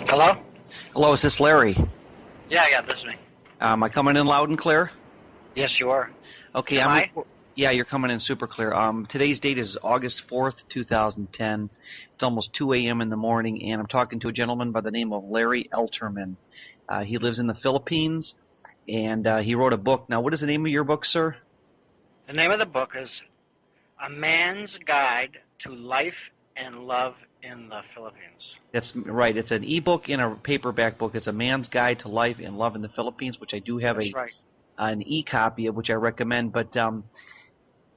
Hello? Hello, is this Larry? Yeah, this is me. Am I coming in loud and clear? Yes, you are. Okay, Am I? yeah, you're coming in super clear. Today's date is August 4th, 2010. It's almost 2 a.m. in the morning, and I'm talking to a gentleman by the name of Larry Elterman. He lives in the Philippines, and he wrote a book. Now, what is the name of your book, sir? The name of the book is A Man's Guide to Life and Love in the Philippines. That's right. It's an ebook and a paperback book. It's A Man's Guide to Life and Love in the Philippines, which I do have That's right. an e-copy of, which I recommend. But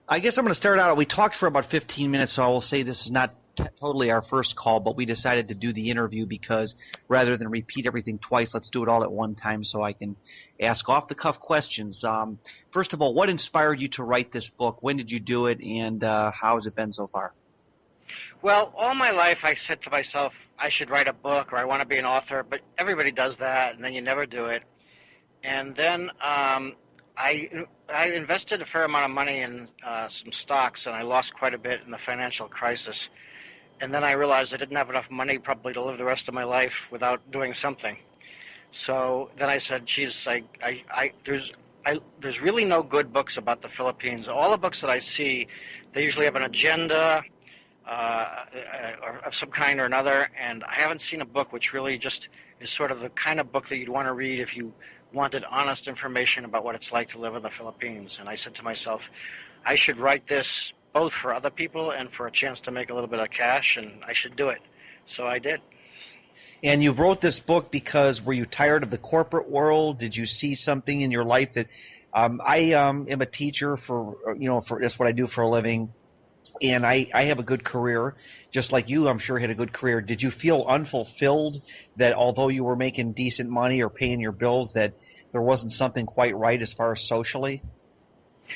I guess I'm going to start out. We talked for about 15 minutes, so I will say this is not totally our first call, but we decided to do the interview because rather than repeat everything twice, let's do it all at one time so I can ask off-the-cuff questions. First of all, what inspired you to write this book? When did you do it, and how has it been so far? Well, all my life I said to myself, I should write a book or I want to be an author, but everybody does that, and then you never do it. And then I invested a fair amount of money in some stocks, and I lost quite a bit in the financial crisis. And then I realized I didn't have enough money probably to live the rest of my life without doing something. So then I said, geez, there's really no good books about the Philippines. All the books that I see, they usually have an agenda of some kind or another, and I haven't seen a book which really just is sort of the kind of book that you'd want to read if you wanted honest information about what it's like to live in the Philippines. And I said to myself, I should write this both for other people and for a chance to make a little bit of cash, and I should do it. So I did. And you wrote this book because were you tired of the corporate world? Did you see something in your life that I am a teacher for that's what I do for a living, and I have a good career, just like you, I'm sure, had a good career. Did you feel unfulfilled that although you were making decent money or paying your bills, that there wasn't something quite right as far as socially?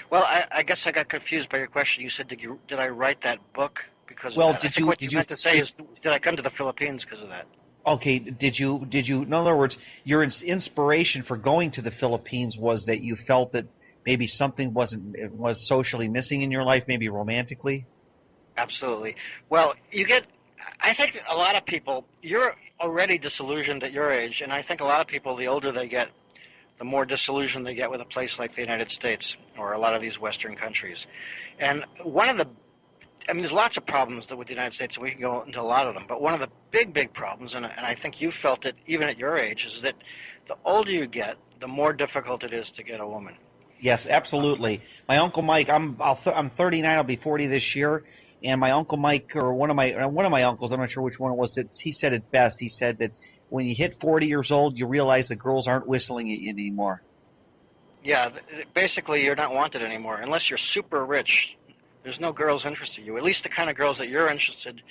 Well, I guess I got confused by your question. You said, did I write that book because of Well, that? I think what you meant to say is, did I come to the Philippines because of that? Okay, did you, in other words, your inspiration for going to the Philippines was that you felt that maybe something was socially missing in your life, maybe romantically? Absolutely. Well, I think a lot of people, you're already disillusioned at your age, and I think a lot of people, the older they get, the more disillusioned they get with a place like the United States or a lot of these Western countries. And there's lots of problems with the United States, and we can go into a lot of them, but one of the big problems, and I think you felt it even at your age, is that the older you get, the more difficult it is to get a woman. Yes, absolutely. My Uncle Mike, I'm 39. I'll be 40 this year, and my Uncle Mike, or one of my uncles, I'm not sure which one it was, he said it best. He said that when you hit 40 years old, you realize the girls aren't whistling at you anymore. Yeah, basically you're not wanted anymore unless you're super rich. There's no girls interested in you. At least the kind of girls that you're interested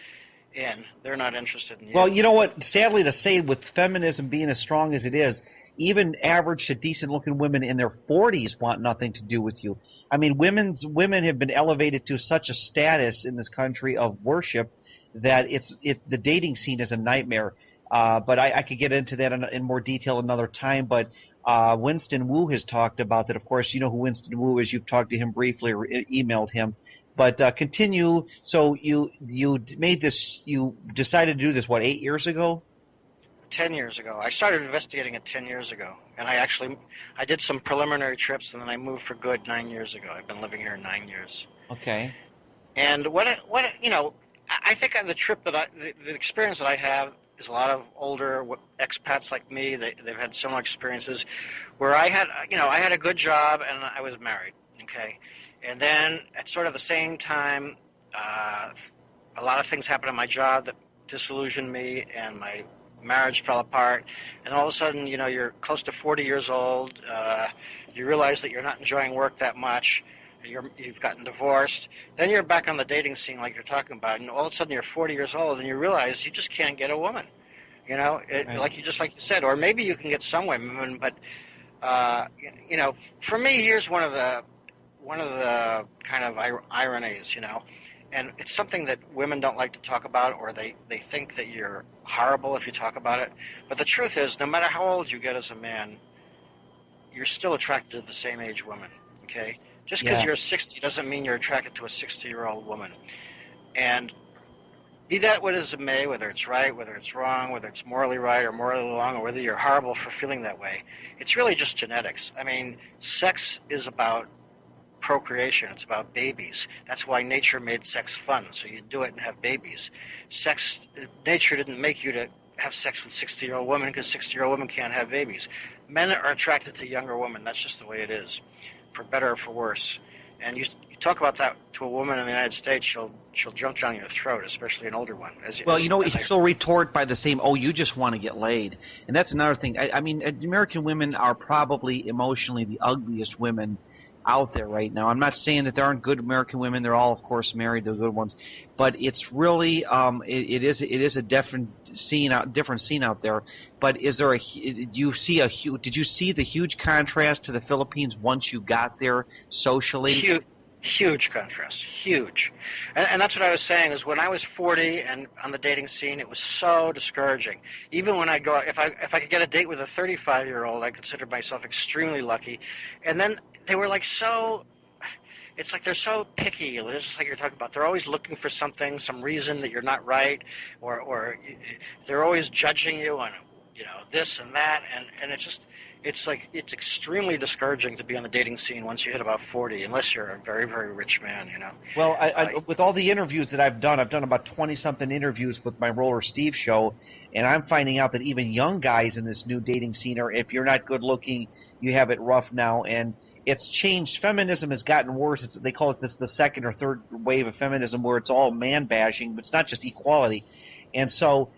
in, they're not interested in you. Well, you know what? Sadly to say, with feminism being as strong as it is, even average to decent-looking women in their 40s want nothing to do with you. I mean, women have been elevated to such a status in this country of worship that the dating scene is a nightmare. But I could get into that in more detail another time. But Winston Wu has talked about that. Of course, you know who Winston Wu is. You've talked to him briefly or emailed him. But continue. So you made this. You decided to do this 8 years ago? 10 years ago. I started investigating it 10 years ago, and I did some preliminary trips, and then I moved for good 9 years ago. I've been living here 9 years. Okay. And I think on the trip the experience that I have is a lot of older expats like me. They've had similar experiences, where I had a good job and I was married. Okay, and then at sort of the same time, a lot of things happened in my job that disillusioned me, and my marriage fell apart. And all of a sudden, you're close to 40 years old. You realize that you're not enjoying work that much. You've gotten divorced. Then you're back on the dating scene like you're talking about, and all of a sudden you're 40 years old, and you realize you just can't get a woman. Right. Like you said, or maybe you can get some women, but for me, here's one of the kind of ironies, and it's something that women don't like to talk about, or they think that you're horrible if you talk about it. But the truth is, no matter how old you get as a man, you're still attracted to the same age woman, okay? Just because Yeah. you're 60 doesn't mean you're attracted to a 60-year-old woman. And Be that what is it may, whether it's right, whether it's wrong, whether it's morally right or morally wrong, or whether you're horrible for feeling that way, it's really just genetics. I mean, sex is about procreation. It's about babies. That's why nature made sex fun, so you do it and have babies. Sex, nature didn't make you to have sex with 60-year-old women because 60-year-old women can't have babies. Men are attracted to younger women. That's just the way it is, for better or for worse. And you talk about that to a woman in the United States, she'll jump down your throat, especially an older one. Well, she'll retort by the same, "Oh, you just want to get laid," and that's another thing. I mean, American women are probably emotionally the ugliest women out there right now. I'm not saying that there aren't good American women. They're all, of course, married. They're good ones, but it's really it is a different scene out there. But is there did you see the huge contrast to the Philippines once you got there socially? Huge contrast, huge. And that's what I was saying, is when I was 40 and on the dating scene, it was so discouraging. Even when I go, if I could get a date with a 35-year-old, I considered myself extremely lucky. And then they were like it's like they're so picky, just like you're talking about. They're always looking for something, some reason that you're not right, or they're always judging you on, this and that, and it's extremely discouraging to be on the dating scene once you hit about 40, unless you're a very, very rich man, Well, with all the interviews that I've done about 20-something interviews with my Roller Steve show, and I'm finding out that even young guys in this new dating scene are, if you're not good looking, you have it rough now, and it's changed. Feminism has gotten worse. They call it the second or third wave of feminism, where it's all man-bashing, but it's not just equality. And so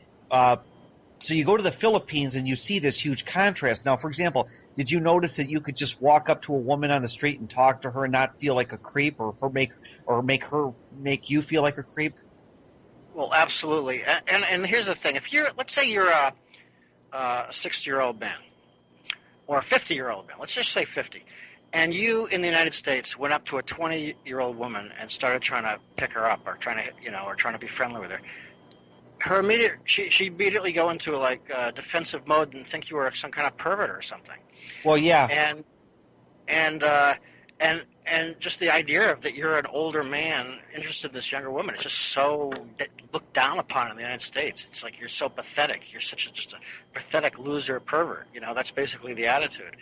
you go to the Philippines and you see this huge contrast. Now, for example, did you notice that you could just walk up to a woman on the street and talk to her and not feel like a creep, or make you feel like a creep? Well, absolutely. And here's the thing: let's say you're a 60-year-old man or a 50-year-old man. Let's just say 50. And you, in the United States, went up to a 20-year-old woman and started trying to pick her up, or trying to be friendly with her. She immediately go into defensive mode and think you were some kind of pervert or something. Well, yeah. And just the idea of that you're an older man interested in this younger woman, it's just so looked down upon in the United States. It's like you're so pathetic. You're just a pathetic loser pervert. That's basically the attitude.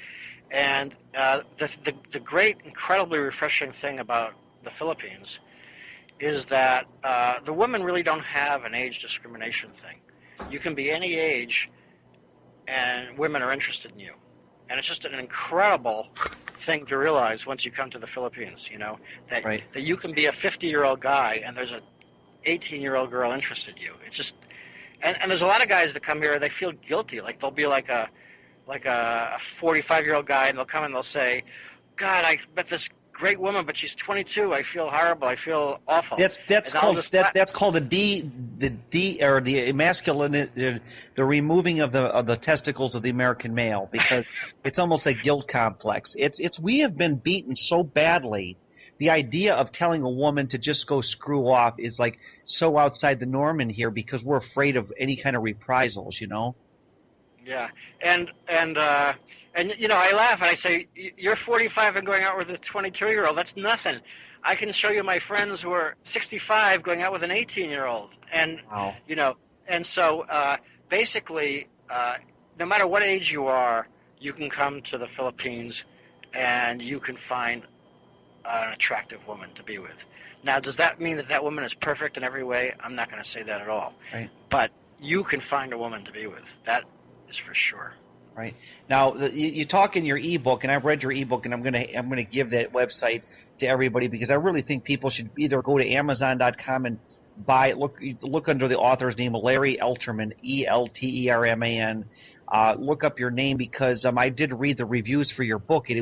And the great, incredibly refreshing thing about the Philippines is that the women really don't have an age discrimination thing. You can be any age, and women are interested in you. And it's just an incredible thing to realize once you come to the Philippines, that right. that you can be a 50-year-old guy and there's an 18-year-old girl interested in you. It's just, and there's a lot of guys that come here, they feel guilty. Like they'll be like a 45-year-old guy, and they'll come and they'll say, "God, I met this great woman, but she's 22. I feel horrible. I feel awful." That's called the masculine, the removing of the testicles of the American male, because it's almost a guilt complex. We have been beaten so badly. The idea of telling a woman to just go screw off is like so outside the norm in here, because we're afraid of any kind of reprisals, Yeah, and I laugh and I say, "You're 45 and going out with a 22-year-old. That's nothing. I can show you my friends who are 65 going out with an 18-year-old." And wow. And so basically, no matter what age you are, you can come to the Philippines, and you can find an attractive woman to be with. Now, does that mean that woman is perfect in every way? I'm not going to say that at all. Right. But you can find a woman to be with. That is for sure. Right. Now, you talk in your ebook, and I've read your ebook, and I'm gonna give that website to everybody, because I really think people should either go to Amazon.com and look under the author's name, Larry Elterman, Elterman. Look up your name, because I did read the reviews for your book, and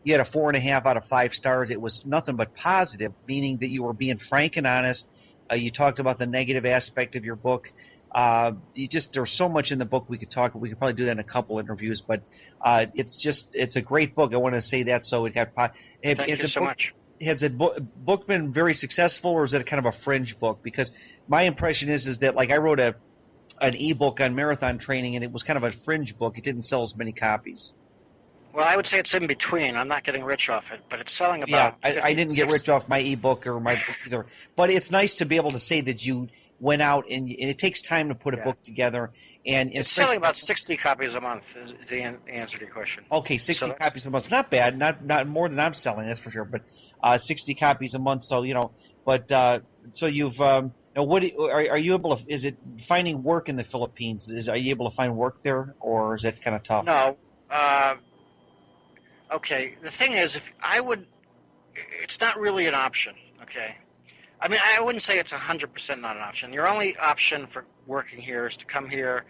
you had a 4.5 out of 5 stars. It was nothing but positive, meaning that you were being frank and honest. You talked about the negative aspect of your book. There's so much in the book we could probably do that in a couple interviews, but it's a great book. I want to say that. So Thank you so much. Has the book been very successful, or is it kind of a fringe book? Because my impression is that, like, I wrote an ebook on marathon training, and it was kind of a fringe book. It didn't sell as many copies. Well, I would say it's in between. I'm not getting rich off it, but it's selling about. Yeah, I didn't get rich off my ebook or my book either. But it's nice to be able to say that you went out, and it takes time to put a Yeah. book together, and It's especially. selling about 60 copies a month is the answer to your question. Okay, So 60 that's copies a month. Not bad. Not more than I'm selling, that's for sure. But 60 copies a month. So But so you've now are you able to? Is it finding work in the Philippines? Are you able to find work there, or is that kind of tough? no. Uh, okay. The thing is, if I would, it's not really an option. Okay. I mean, I wouldn't say it's 100% not an option. Your only option for working here is to come here.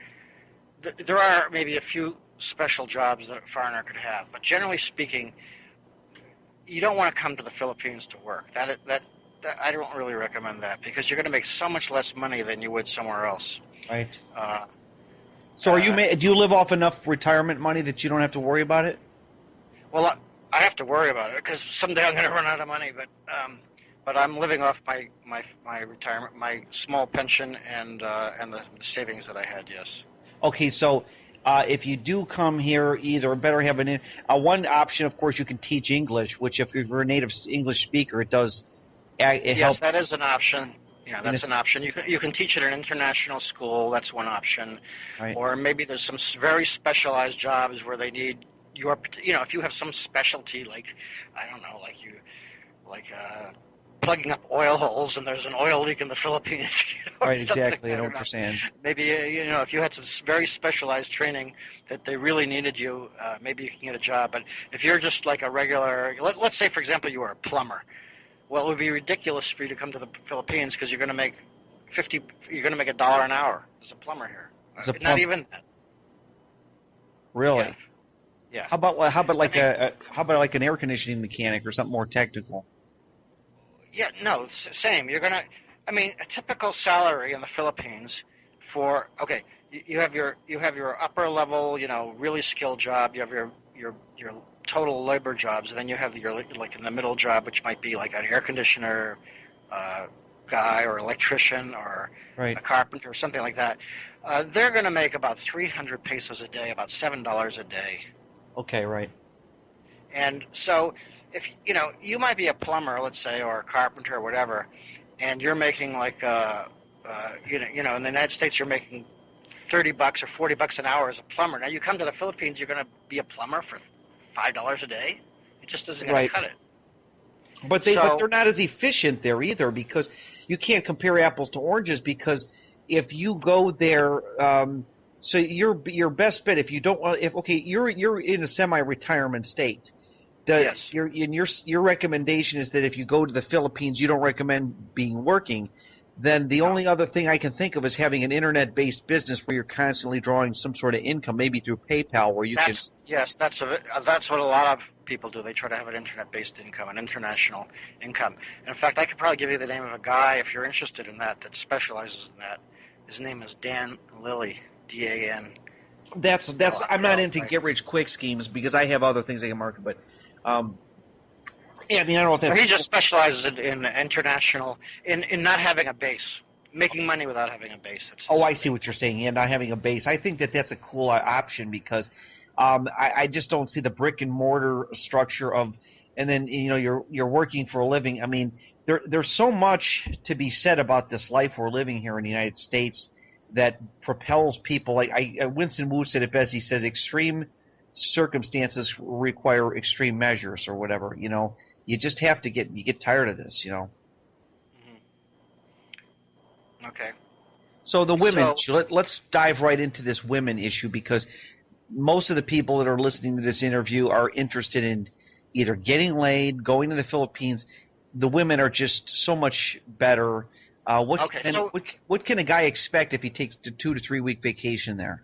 There are maybe a few special jobs that a foreigner could have, but generally speaking, you don't want to come to the Philippines to work. That I don't really recommend that because you're going to make so much less money than you would somewhere else. Right. Uh, So do you live off enough retirement money that you don't have to worry about it? well, I have to worry about it because someday I'm going to run out of money. But I'm living off my retirement, my small pension, and the savings that I had. Yes. Okay, so if you do come here, either better have one option. Of course, you can teach English, which if you're a native English speaker, it Yes, helps. that is an option. Yeah, And that's an option. You can teach at an international school. That's one option. right. Or maybe there's some very specialized jobs where they need if you have some specialty like, I don't know, like plugging up oil holes and there's an oil leak in the Philippines, or Right, something. exactly. I know don't what you're know. saying. Maybe if you had some very specialized training that they really needed you, maybe you can get a job. But if you're just like a regular, let's say for example you were a plumber. Well, it would be ridiculous for you to come to the Philippines because you're going to make $1 an hour as a plumber here. Not even that. Really? Yeah. Yeah. How about I mean, how about like an air conditioning mechanic or something more technical? yeah, no, same. I mean, a typical salary in the Philippines okay, you have your upper level, really skilled job. You have your total labor jobs, and then you have your like in the middle job, which might be like an air conditioner guy or electrician or Right. a carpenter or something like that. They're going to make about 300 pesos a day, about $7 a day. Okay. Right. And so, if you might be a plumber, let's say, or a carpenter or whatever, and you're making like, in the United States, you're making $30 or $40 an hour as a plumber. Now you come to the Philippines, you're going to be a plumber for $5 a day. It just isn't going to Right. cut it. But So, they're not as efficient there either because you can't compare apples to oranges because if you go there, so your best bet if you don't if okay you're in a semi-retirement state. yes, Your recommendation is that if you go to the Philippines, you don't recommend being working. Then the no. only other thing I can think of is having an internet-based business where you're constantly drawing some sort of income, maybe through PayPal, where you can. That's what a lot of people do. They try to have an internet-based income, an international income. And in fact, I could probably give you the name of a guy if you're interested in that specializes in that. His name is Dan Lilly, Dan. That's I'm not into Right. get rich quick schemes because I have other things I can market, but yeah, I mean I don't know if Well, that's. he just specializes in international, in not having a base, making money without having a base. That's Oh, his I see thing. what you're saying. Yeah, not having a base. I think that's a cool option because I just don't see the brick and mortar structure of, and then you're working for a living. I mean, there's so much to be said about this life we're living here in the United States that propels people. Like Winston Wu said it best. He says extreme circumstances require extreme measures or whatever. You just have to get tired of this. Okay. So the women So issue. Let's dive right into this women issue because most of the people that are listening to this interview are interested in either getting laid, going to the Philippines. The women are just so much better. okay. So What can a guy expect if he takes a 2 to 3 week vacation there?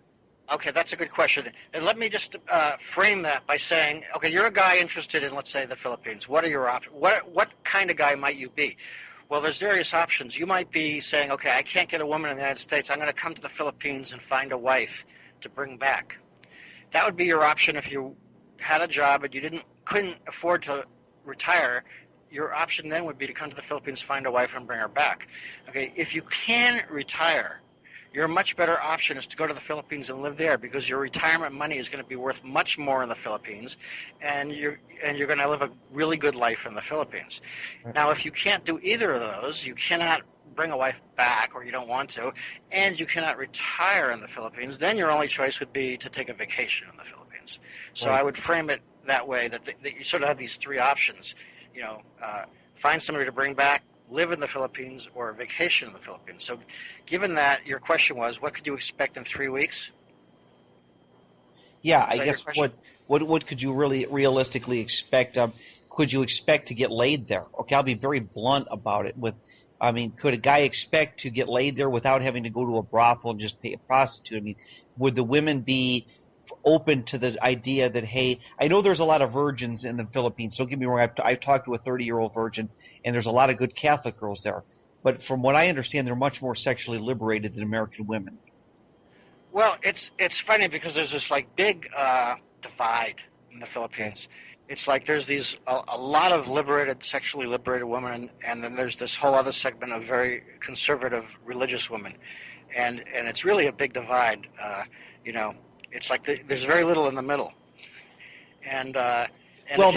okay, that's a good question. And let me just frame that by saying, okay, you're a guy interested in, let's say, the Philippines. What are your options? What kind of guy might you be? Well, there's various options. You might be saying, okay, I can't get a woman in the United States. I'm going to come to the Philippines and find a wife to bring back. That would be your option if you had a job and you couldn't afford to retire. Your option then would be to come to the Philippines, find a wife, and bring her back. Okay, if you can retire, your much better option is to go to the Philippines and live there, because your retirement money is going to be worth much more in the Philippines, and you're going to live a really good life in the Philippines. Now, if you can't do either of those, you cannot bring a wife back, or you don't want to, and you cannot retire in the Philippines, then your only choice would be to take a vacation in the Philippines. So I would frame it that way, that you sort of have these three options. Find somebody to bring back, live in the Philippines, or vacation in the Philippines. So given that, your question was, what could you expect in 3 weeks? Yeah, I guess what could you really realistically expect? Could you expect to get laid there? Okay, I'll be very blunt about it. Could a guy expect to get laid there without having to go to a brothel and just pay a prostitute? I mean, would the women be open to the idea that, hey, I know there's a lot of virgins in the Philippines. Don't get me wrong. I've talked to a 30-year-old virgin, and there's a lot of good Catholic girls there. But from what I understand, they're much more sexually liberated than American women. Well, it's funny because there's this big divide in the Philippines. It's like there's a lot of sexually liberated women, and then there's this whole other segment of very conservative religious women, and it's really a big divide. It's like there's very little in the middle. I know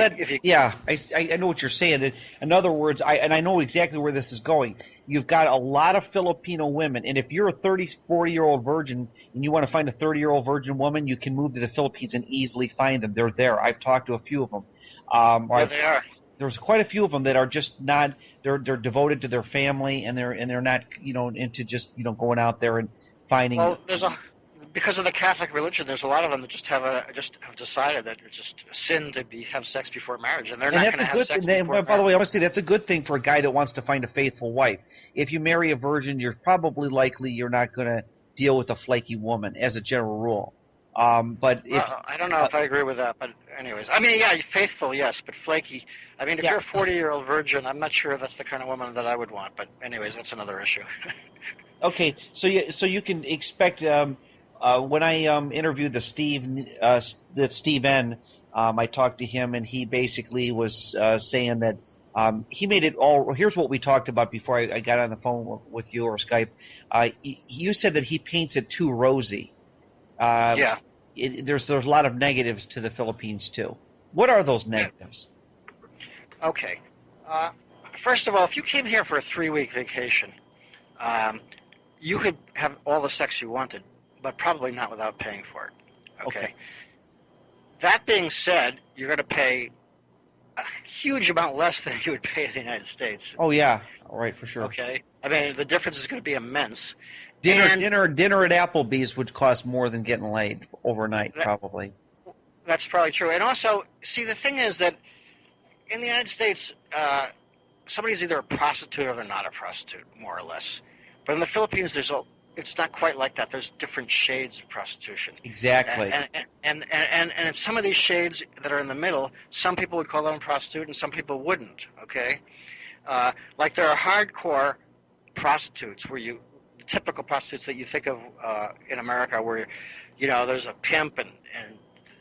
what you're saying. In other words, I know exactly where this is going. You've got a lot of Filipino women, and if you're a 30, 40-year-old virgin and you want to find a 30-year-old virgin woman, you can move to the Philippines and easily find them. They're there. I've talked to a few of them. They are. There's quite a few of them that are just not. They're devoted to their family, and they're not into just going out there and finding. Well, because of the Catholic religion, there's a lot of them that just have decided that it's just a sin to have sex before marriage, and they're not going to have sex before marriage. By the way, I want to say that's a good thing for a guy that wants to find a faithful wife. If you marry a virgin, you're probably likely you're not going to deal with a flaky woman, as a general rule. But I don't know if I agree with that, but anyways, faithful, yes, but flaky. If you're a 40-year-old virgin, I'm not sure that's the kind of woman that I would want. But anyways, that's another issue. Okay, so you can expect. When I interviewed the Steve N, I talked to him, and he basically was saying that he made it all. Here's what we talked about before I got on the phone with you or Skype. You said that he paints it too rosy. Yeah. There's a lot of negatives to the Philippines too. What are those negatives? Okay. First of all, if you came here for a 3-week vacation, you could have all the sex you wanted, but probably not without paying for it. Okay. That being said, you're going to pay a huge amount less than you would pay in the United States. Oh yeah, right, for sure. Okay. The difference is going to be immense. Dinner at Applebee's would cost more than getting laid overnight, probably. That's probably true. And also, see, the thing is that in the United States, somebody's either a prostitute or they're not a prostitute, more or less. But in the Philippines, it's not quite like that. There's different shades of prostitution. Exactly. And some of these shades that are in the middle, some people would call them a prostitute and some people wouldn't, okay? Like there are hardcore prostitutes the typical prostitutes that you think of in America where, there's a pimp and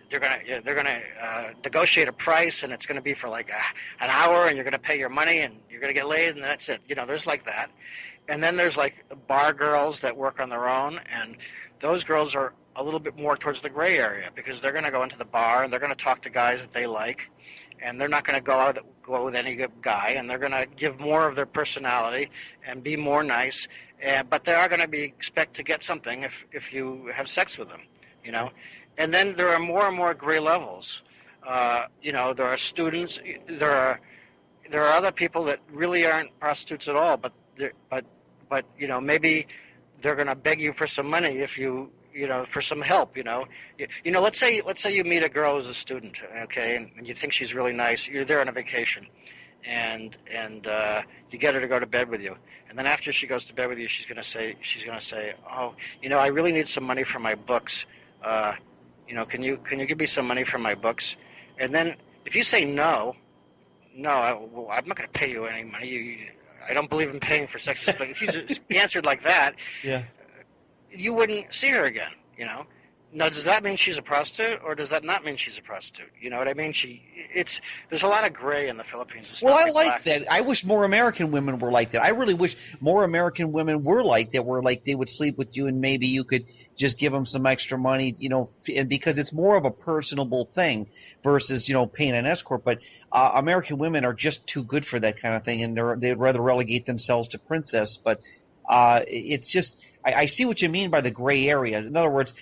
they're gonna negotiate a price, and it's gonna be for like an hour, and you're gonna pay your money, and you're gonna get laid, and that's it. There's like that. And then there's like bar girls that work on their own, and those girls are a little bit more towards the gray area because they're going to go into the bar and they're going to talk to guys that they like, and they're not going to go out with any guy, and they're going to give more of their personality and be more nice, but they are going to expect to get something if you have sex with them, And then there are more and more gray levels. There are students, there are other people that really aren't prostitutes at all, but maybe they're going to beg you for some money if you for some help. Let's say you meet a girl who's a student, okay, and you think she's really nice. You're there on a vacation, and you get her to go to bed with you, and then after she goes to bed with you, she's going to say, oh, I really need some money for my books. Can you give me some money for my books? And then if you say no, I'm not going to pay you any money. I don't believe in paying for sex. But if you just answered like that, yeah, you wouldn't see her again, Now, does that mean she's a prostitute, or does that not mean she's a prostitute? You know what I mean? It's there's a lot of gray in the Philippines. It's Well, not I like like black. that. I wish more American women were like that. I really wish more American women were like that, where like they would sleep with you and maybe you could just give them some extra money, and because it's more of a personable thing versus paying an escort. But American women are just too good for that kind of thing, and they'd rather relegate themselves to princess. But it's just I see what you mean by the gray area. In other words,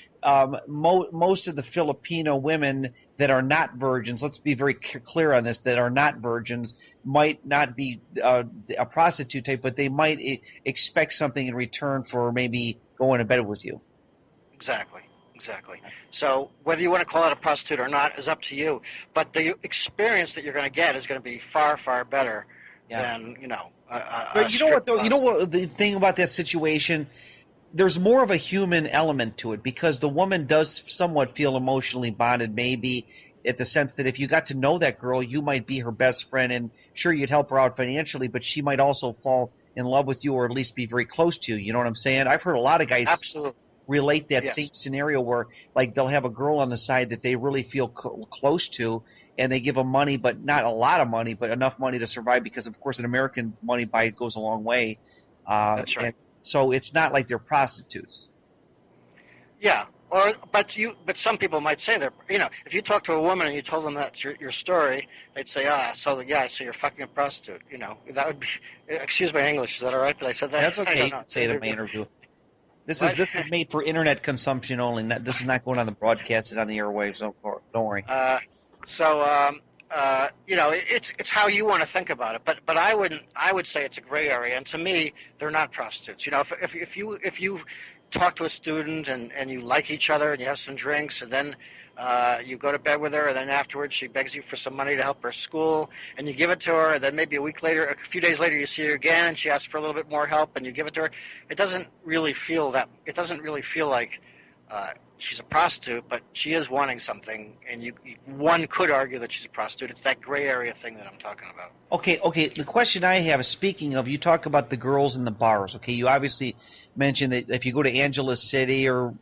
most of the Filipino women that are not virgins, let's be very clear on this, that are not virgins might not be a prostitute type, but they might expect something in return for maybe going to bed with you. Exactly, exactly. So whether you want to call it a prostitute or not is up to you. But the experience that you're going to get is going to be far, far better Yeah. than a But you know what strict though? You know prostitute. what the thing about that situation? There's more of a human element to it because the woman does somewhat feel emotionally bonded, maybe at the sense that if you got to know that girl, you might be her best friend, and sure you'd help her out financially, but she might also fall in love with you or at least be very close to you. You know what I'm saying? I've heard a lot of guys Absolutely, relate that same yes. scenario where like they'll have a girl on the side that they really feel close to, and they give them money, but not a lot of money, but enough money to survive because of course an American money buy goes a long way, That's and right. so it's not like they're prostitutes. Yeah. But some people might say that, if you talk to a woman and you told them that's your story, they'd say, so yeah, so you're fucking a prostitute. That would be, excuse my English, is that all right that I said that? That's I okay. don't You know. can say it in my interview. This is What? this is made for internet consumption only. This is not going on the broadcast. It's on the airwaves. Don't worry. Uh, so it's how you want to think about it. But I wouldn't. I would say it's a gray area, and to me, they're not prostitutes. If you talk to a student and you like each other and you have some drinks and then you go to bed with her and then afterwards she begs you for some money to help her school and you give it to her and then maybe a few days later you see her again and she asks for a little bit more help and you give it to her. It doesn't really feel that. It doesn't really feel like she's a prostitute, but she is wanting something, and one could argue that she's a prostitute. It's that gray area thing that I'm talking about. Okay. The question I have is, speaking of, you talk about the girls in the bars. Okay, you obviously mentioned that if you go to Angeles City or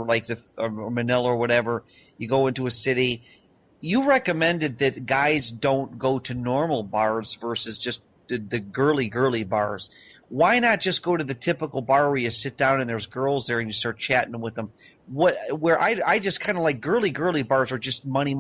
like or Manila or whatever, you go into a city. You recommended that guys don't go to normal bars versus just the girly bars. Why not just go to the typical bar where you sit down and there's girls there and you start chatting with them? Where I just kind of like girly bars are just money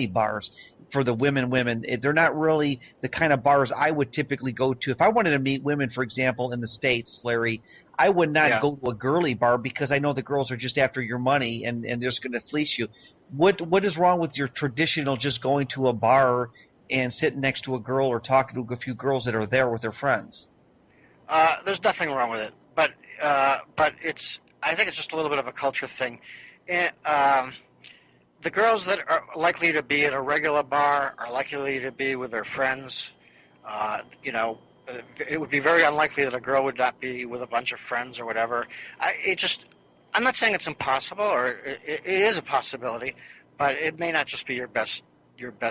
bars for the women. They're not really the kind of bars I would typically go to. If I wanted to meet women, for example, in the States, Larry, I would not Yeah. go to a girly bar because I know the girls are just after your money and they're just going to fleece you. What is wrong with your traditional just going to a bar and sitting next to a girl or talking to a few girls that are there with their friends? There's nothing wrong with it, but it's. I think it's just a little bit of a culture thing. And, the girls that are likely to be at a regular bar are likely to be with their friends. Uh, you know, it would be very unlikely that a girl would not be with a bunch of friends or whatever. I'm not saying it's impossible, or it is a possibility, but it may not just be your best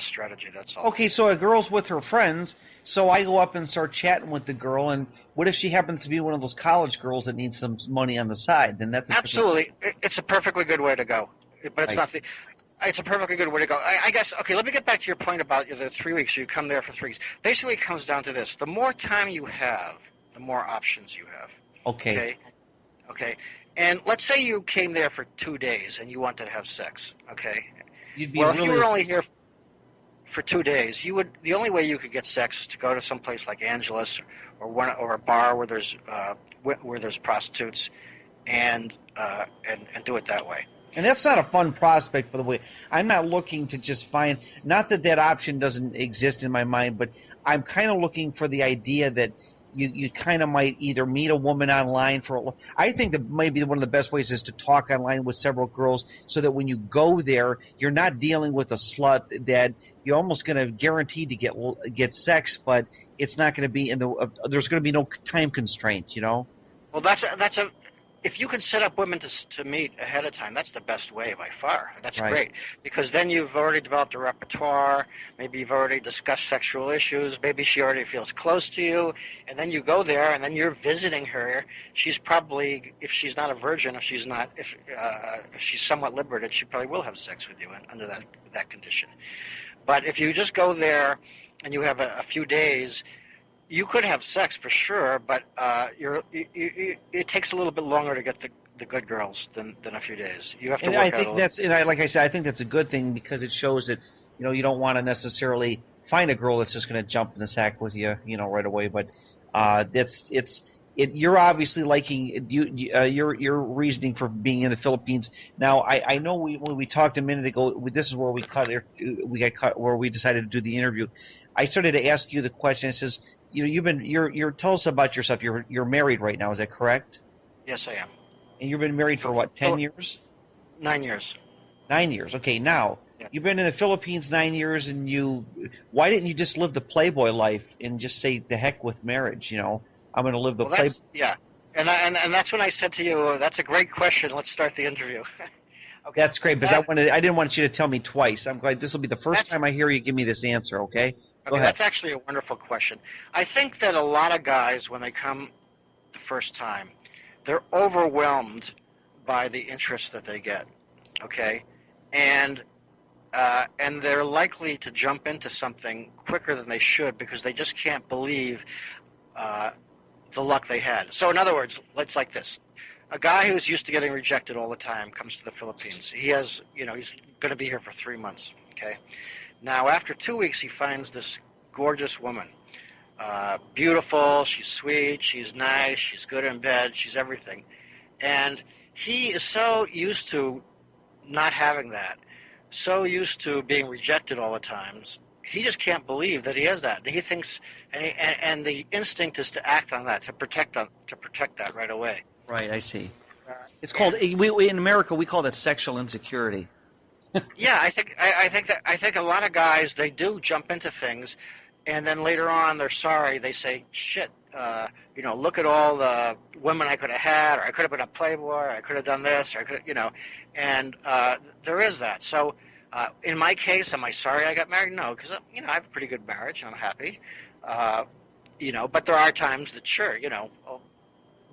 strategy. That's all. Okay, so a girl's with her friends, so I go up and start chatting with the girl, and what if she happens to be one of those college girls that needs some money on the side? Then that's a different. Absolutely, it's a perfectly good way to go, but it's Right. not the. It's a perfectly good way to go. I guess. Okay, let me get back to your point about the 3 weeks. You come there for 3 weeks. Basically, it comes down to this: the more time you have, the more options you have. Okay. Okay, okay. And let's say you came there for 2 days and you wanted to have sex. Okay. You'd be Well, if you really were only here for 2 days, the only way you could get sex is to go to some place like Angeles or a bar where there's prostitutes and do it that way. And that's not a fun prospect, by the way. I'm not looking to just find, not that that option doesn't exist in my mind, but I'm kind of looking for the idea that you kind of might either meet a woman online I think that maybe one of the best ways is to talk online with several girls so that when you go there, you're not dealing with a slut that you're almost going to guarantee to get sex, but it's not going to be there's going to be no time constraint, you know? Well, that's a if you can set up women to meet ahead of time, that's the best way by far. That's Right. great because then you've already developed a repertoire. Maybe you've already discussed sexual issues. Maybe she already feels close to you, and then you go there, and then you're visiting her. She's probably, if she's not a virgin, if she's somewhat liberated, she probably will have sex with you under that condition. But if you just go there and you have a few days, you could have sex for sure, but it takes a little bit longer to get the good girls than a few days. You have to And I work out a think little. that's, and like I said, I think that's a good thing because it shows that you don't want to necessarily find a girl that's just going to jump in the sack with you, right away. But you're obviously liking your reasoning for being in the Philippines. Now I know when we talked a minute ago, this is where we got cut where we decided to do the interview. I started to ask you the question. It says you're tell us about yourself. You're married right now. Is that correct? Yes, I am. And you've been married for So what, 10 years? 9 years. 9 years. Okay, now Yeah. you've been in the Philippines 9 years, and why didn't you just live the Playboy life and just say the heck with marriage? I'm going to live the Well, play. yeah, and that's when I said to you, that's a great question. Let's start the interview. Okay, That's great because I didn't want you to tell me twice. I'm glad this will be the first time I hear you give me this answer. Okay, go ahead. That's actually a wonderful question. I think that a lot of guys, when they come the first time, they're overwhelmed by the interest that they get. Okay, and they're likely to jump into something quicker than they should because they just can't believe the luck they had. So in other words, it's like this. A guy who's used to getting rejected all the time comes to the Philippines. He's going to be here for 3 months. Okay. Now, after 2 weeks, he finds this gorgeous woman. Beautiful, she's sweet, she's nice, she's good in bed, she's everything. And he is so used to not having that, so used to being rejected all the times, he just can't believe that he has that. He thinks, and the instinct is to act on that, to protect that right away. Right, I see. Uh, It's called in America we call that sexual insecurity. Yeah, I think a lot of guys, they do jump into things, and then later on they're sorry. They say, "Shit, look at all the women I could have had, or I could have been a playboy, or I could have done this, or I could, and there is that." So, in my case, am I sorry I got married? No, because I have a pretty good marriage. I'm happy, but there are times that sure,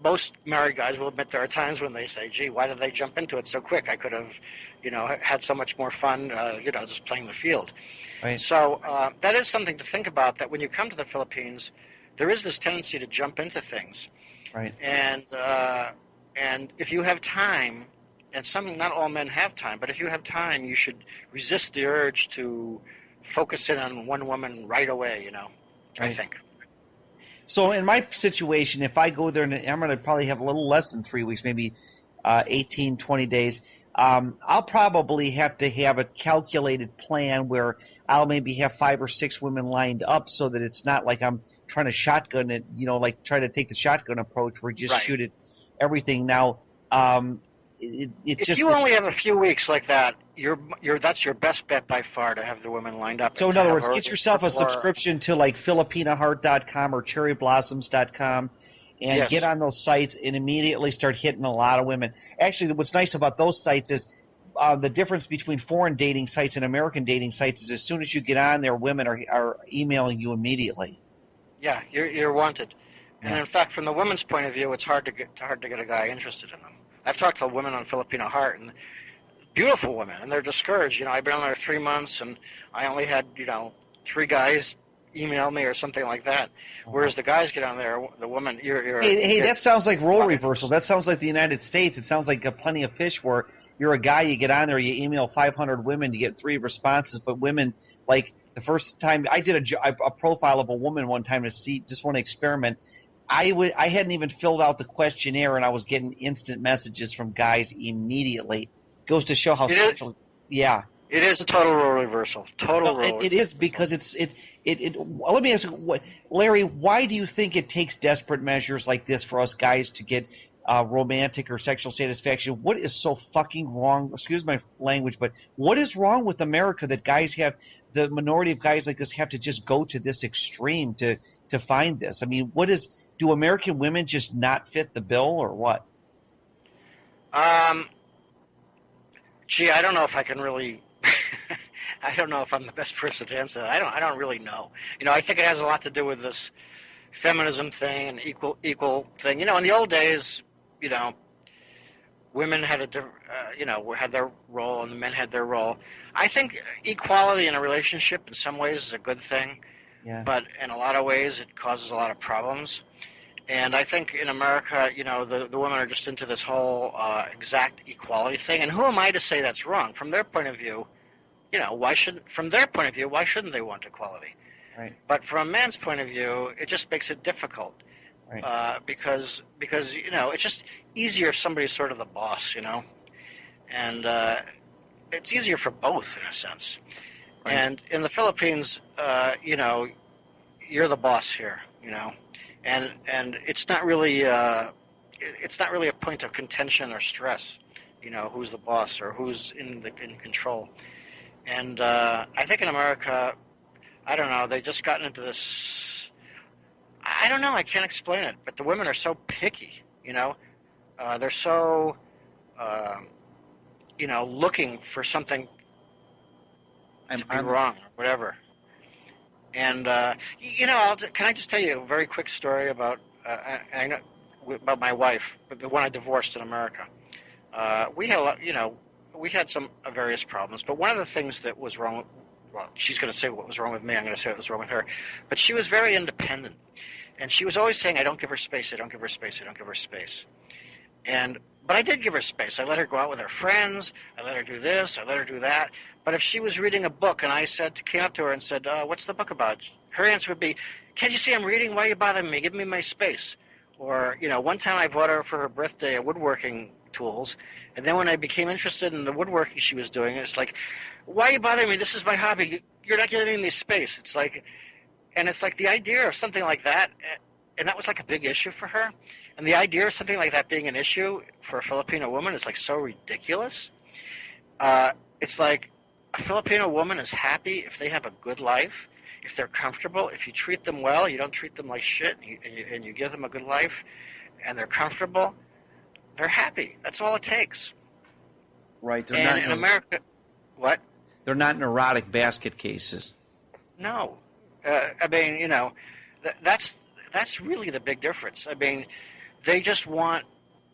most married guys will admit there are times when they say, "Gee, why did they jump into it so quick? I could have, had so much more fun, just playing the field." Right. So that is something to think about. That when you come to the Philippines, there is this tendency to jump into things, Right. And if you have time, and not all men have time, but if you have time, you should resist the urge to focus in on one woman right away. Right. I think. So in my situation, if I go there, and I'm going to probably have a little less than 3 weeks, maybe 18, 20 days, I'll probably have to have a calculated plan where I'll maybe have 5 or 6 women lined up so that it's not like I'm trying to shotgun it, like try to take the shotgun approach where you just shoot it, everything. Now, it's if just... you only have a few weeks like that, that's your best bet by far to have the women lined up. So in other words, get yourself a subscription to like FilipinaHeart.com or CherryBlossoms.com and get on those sites and immediately start hitting a lot of women. Actually, what's nice about those sites is the difference between foreign dating sites and American dating sites is as soon as you get on there, women are emailing you immediately. Yeah, you're wanted. And in fact, from the women's point of view, it's hard to get a guy interested in them. I've talked to women on Filipino Heart, and beautiful women, and they're discouraged. I've been on there 3 months, and I only had 3 guys email me or something like that. Whereas the guys get on there, the woman, hey, that sounds like role reversal. That sounds like the United States. It sounds like Plenty of Fish, where you're a guy, you get on there, you email 500 women, you get 3 responses, but women, like the first time I did a profile of a woman one time to see, just want to experiment. I hadn't even filled out the questionnaire, and I was getting instant messages from guys immediately. Goes to show how sexual. Yeah. It is a total role reversal. It is because let me ask you, Larry, why do you think it takes desperate measures like this for us guys to get romantic or sexual satisfaction? What is so fucking wrong? Excuse my language, but what is wrong with America that the minority of guys like this have to just go to this extreme to find this? I mean, do American women just not fit the bill or what? Um, Gee, I don't know if I can really. I don't know if I'm the best person to answer that. I don't really know. I think it has a lot to do with this feminism thing and equal thing. In the old days, you know, women had a different, had their role and the men had their role. I think equality in a relationship in some ways is a good thing, Yeah. but in a lot of ways it causes a lot of problems. And I think in America, the women are just into this whole exact equality thing. And who am I to say that's wrong? From their point of view, from their point of view, why shouldn't they want equality? Right. But from a man's point of view, it just makes it difficult Right. because it's just easier if somebody's sort of the boss, and it's easier for both in a sense. Right. And in the Philippines, you're the boss here, and it's not really a point of contention or stress, who's the boss or who's in control. And I think in America, I don't know, they just gotten into this. I don't know. I can't explain it, but the women are so picky. They're so uh, looking for something to be I'm wrong or whatever. And can I just tell you a very quick story about I know about my wife, the one I divorced in America. We had we had some various problems, but one of the things that was wrong. Well, she's going to say what was wrong with me. I'm going to say what was wrong with her. But she was very independent, and she was always saying, "I don't give her space. I don't give her space. I don't give her space." But I did give her space. I let her go out with her friends. I let her do this. I let her do that. But if she was reading a book and I came up to her and said, "What's the book about?" Her answer would be, "Can't you see I'm reading? Why are you bothering me? Give me my space." Or, one time I bought her for her birthday a woodworking tools, and then when I became interested in the woodworking she was doing, it's like, "Why are you bothering me? This is my hobby. You're not giving me space." It's like the idea of something like that, and that was like a big issue for her. And the idea of something like that being an issue for a Filipino woman is like so ridiculous. It's like a Filipino woman is happy if they have a good life, if they're comfortable, if you treat them well, you don't treat them like shit, and you give them a good life, and they're comfortable, they're happy. That's all it takes. right. And in America, what? They're not neurotic basket cases. No. I mean, that's really the big difference. I mean, they just want.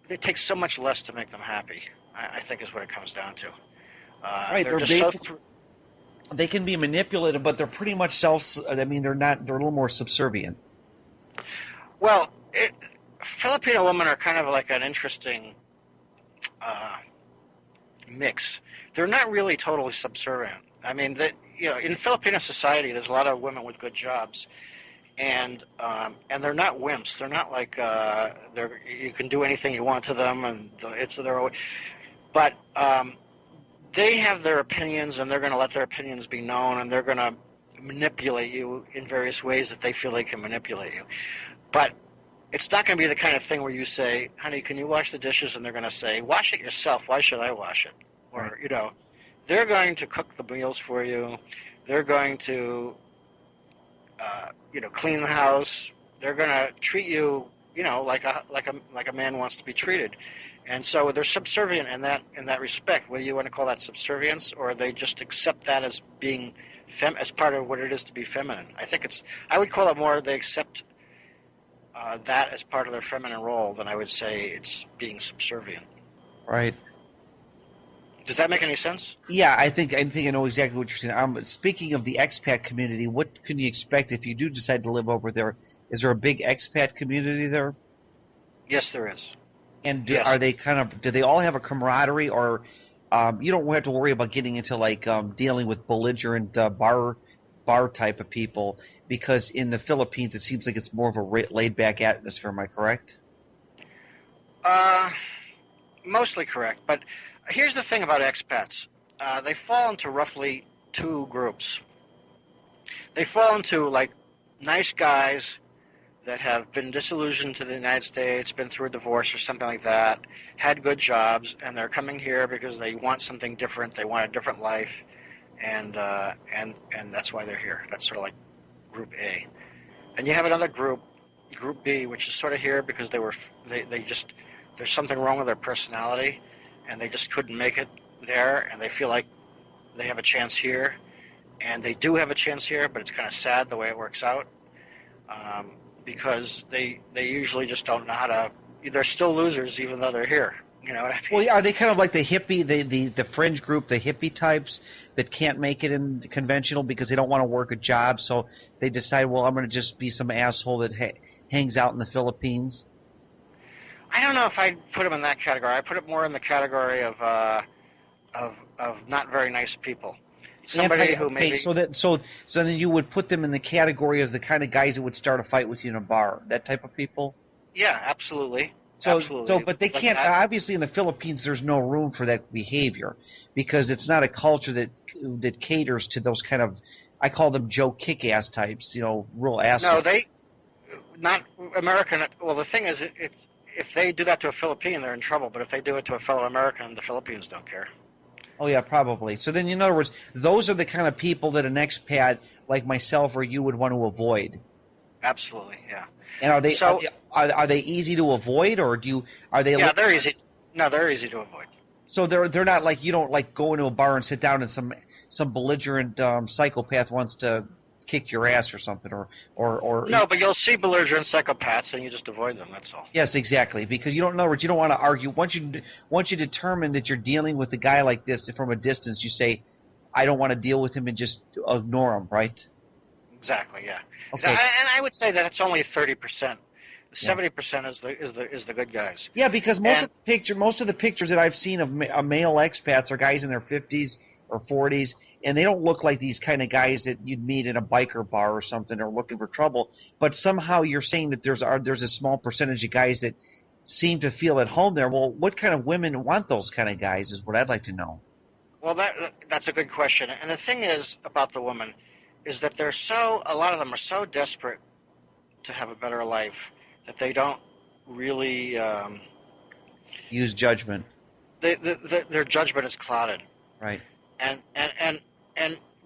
It takes so much less to make them happy. I think is what it comes down to. Right. They're They're just so. basic. They can be manipulated, but they're pretty much self. I mean, they're not. They're a little more subservient. Well, Filipino women are kind of like an interesting uh, mix. They're not really totally subservient. I mean, in Filipino society, there's a lot of women with good jobs, and they're not wimps. They're not like you can do anything you want to them, and it's their own. But they have their opinions, and they're going to let their opinions be known, and they're going to manipulate you in various ways that they feel they can manipulate you. But it's not going to be the kind of thing where you say, "Honey, can you wash the dishes?" And they're going to say, "Wash it yourself. Why should I wash it?" Right. Or they're going to cook the meals for you. They're going to clean the house. They're going to treat you, like a man wants to be treated. And so they're subservient in that respect. Whether you want to call that subservience or they just accept that as being as part of what it is to be feminine. I would call it more they accept that as part of their feminine role than I would say it's being subservient. Right. Does that make any sense? Yeah, I know exactly what you're saying. Speaking of the expat community, what can you expect if you do decide to live over there? Is there a big expat community there? Yes, there is. And are Yes. they do they all have a camaraderie, or you don't have to worry about getting into like dealing with belligerent bar type of people? Because in the Philippines, it seems like it's more of a laid back atmosphere. Am I correct? Uh, Mostly correct. But here's the thing about expats. They fall into roughly two groups. They fall into like nice guys that have been disillusioned to the United States, been through a divorce or something like that, had good jobs, and they're coming here because they want something different. They want a different life, and that's why they're here. That's sort of like Group A. And you have another group, Group B, which is sort of here because they just there's something wrong with their personality, and they just couldn't make it there, and they feel like they have a chance here, and they do have a chance here, but it's kind of sad the way it works out, because they usually just don't know how to. They're still losers even though they're here. You know what I mean? Well, are they kind of like the hippie, the fringe group, the hippie types that can't make it in conventional because they don't want to work a job, so they decide, well, I'm going to just be some asshole that hangs out in the Philippines? I don't know if I'd put them in that category. I put it more in the category of not very nice people. Somebody who maybe so then you would put them in the category as the kind of guys that would start a fight with you in a bar, that type of people? yeah, absolutely. So, Absolutely. but they Like can't. that. Obviously, in the Philippines, there's no room for that behavior because it's not a culture that caters to those kind of. I call them Joe Kick-ass types. You know, real assholes. No, they not American. Well, the thing is, it's if they do that to a Philippine, they're in trouble. But if they do it to a fellow American, the Philippines don't care. Oh yeah, probably. So then, in other words, those are the kind of people that an expat like myself or you would want to avoid. Absolutely, yeah. And are they So are they easy to avoid, or are they? yeah, they're easy. No, they're easy to avoid. So they're not like you don't like go into a bar and sit down and some belligerent psychopath wants to kick your ass or something or No, but you'll see belligerent psychopaths, and you just avoid them. That's all. yes, exactly, because you don't in other words, you don't want to argue once you determine that you're dealing with a guy like this from a distance. You say, I don't want to deal with him and just ignore him, right? Exactly, yeah. Okay. And I would say that it's only 30%. 70% is the good guys. Yeah, because most of the pictures that I've seen of male expats are guys in their 50s or 40s, and they don't look like these kind of guys that you'd meet in a biker bar or something or looking for trouble. But somehow you're saying that there's a small percentage of guys that seem to feel at home there. Well, what kind of women want those kind of guys is what I'd like to know. Well, that's a good question. And the thing is about the women is that a lot of them are so desperate to have a better life that they don't really Use judgment. Their judgment is clouded. Right. And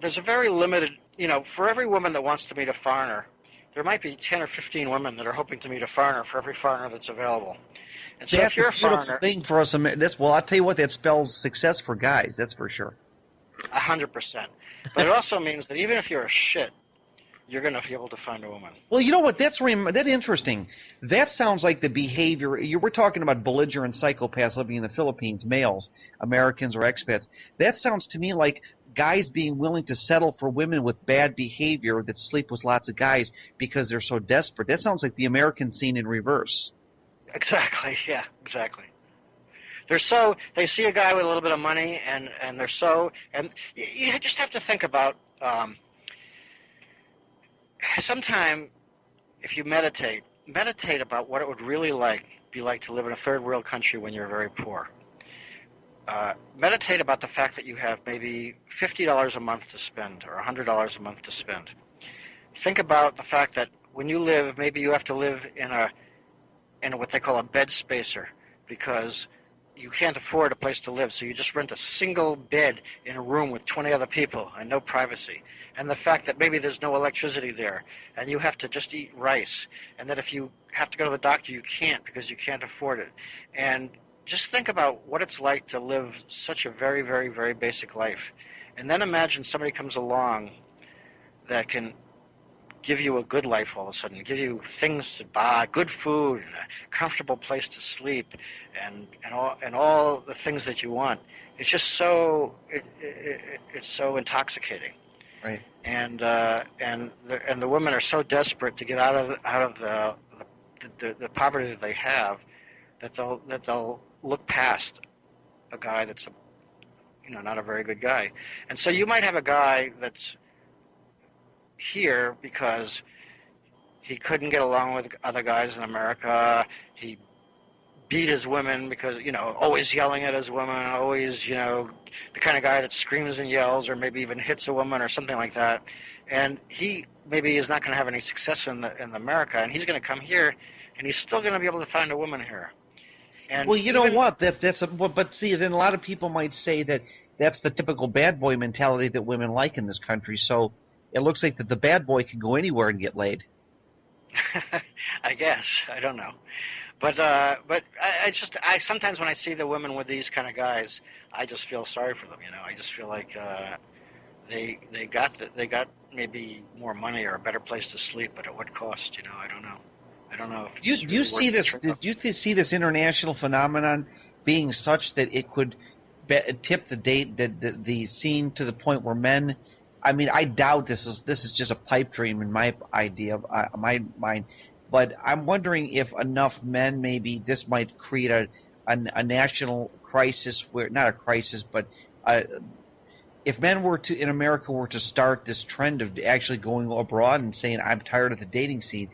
there's a very limited, for every woman that wants to meet a foreigner, there might be 10 or 15 women that are hoping to meet a foreigner for every foreigner that's available. And so That's if you're a a beautiful foreigner, thing for us. Well, I'll tell you what, that spells success for guys. That's for sure. 100%. But it also means that even if you're a shit, you're going to be able to find a woman. Well, you know what? That's interesting. That sounds like the behavior. We're talking about belligerent psychopaths living in the Philippines, males, Americans or expats. That sounds to me like guys being willing to settle for women with bad behavior that sleep with lots of guys because they're so desperate. That sounds like the American scene in reverse. Exactly. Yeah, exactly. They see a guy with a little bit of money, and you just have to think about. Sometime, if you meditate about what it would really be like to live in a third world country when you're very poor. Meditate about the fact that you have maybe $50 a month to spend or $100 a month to spend. Think about the fact that when you live, maybe you have to live in what they call a bed spacer because you can't afford a place to live, so you just rent a single bed in a room with 20 other people and no privacy. And the fact that maybe there's no electricity there, and you have to just eat rice, and that if you have to go to the doctor, you can't because you can't afford it. And just think about what it's like to live such a very, very, very basic life. And then imagine somebody comes along that can give you a good life all of a sudden, give you things to buy, good food, and a comfortable place to sleep, and all the things that you want. It's just it's so intoxicating. Right. And the women are so desperate to get out of the poverty that they have that they'll look past a guy that's not a very good guy. And so you might have a guy that's here because he couldn't get along with other guys in America. He beat his women because, always yelling at his women, always, the kind of guy that screams and yells or maybe even hits a woman or something like that. And he maybe is not going to have any success in America, and he's going to come here, and he's still going to be able to find a woman here. And well, you know what? But see, then a lot of people might say that that's the typical bad boy mentality that women like in this country. So it looks like that the bad boy can go anywhere and get laid. I guess. I don't know. But I sometimes when I see the women with these kind of guys, I just feel sorry for them. I just feel like they got maybe more money or a better place to sleep, but at what cost? I don't know. I don't know if it's Do you really see worth the this? trade Do off. you see this international phenomenon being such that it could tip the scene to the point where men? I mean, I doubt this is just a pipe dream in my idea of my mind, but I'm wondering if enough men maybe this might create a national crisis where not a crisis, but uh, if men were to in America were to start this trend of actually going abroad and saying I'm tired of the dating scene,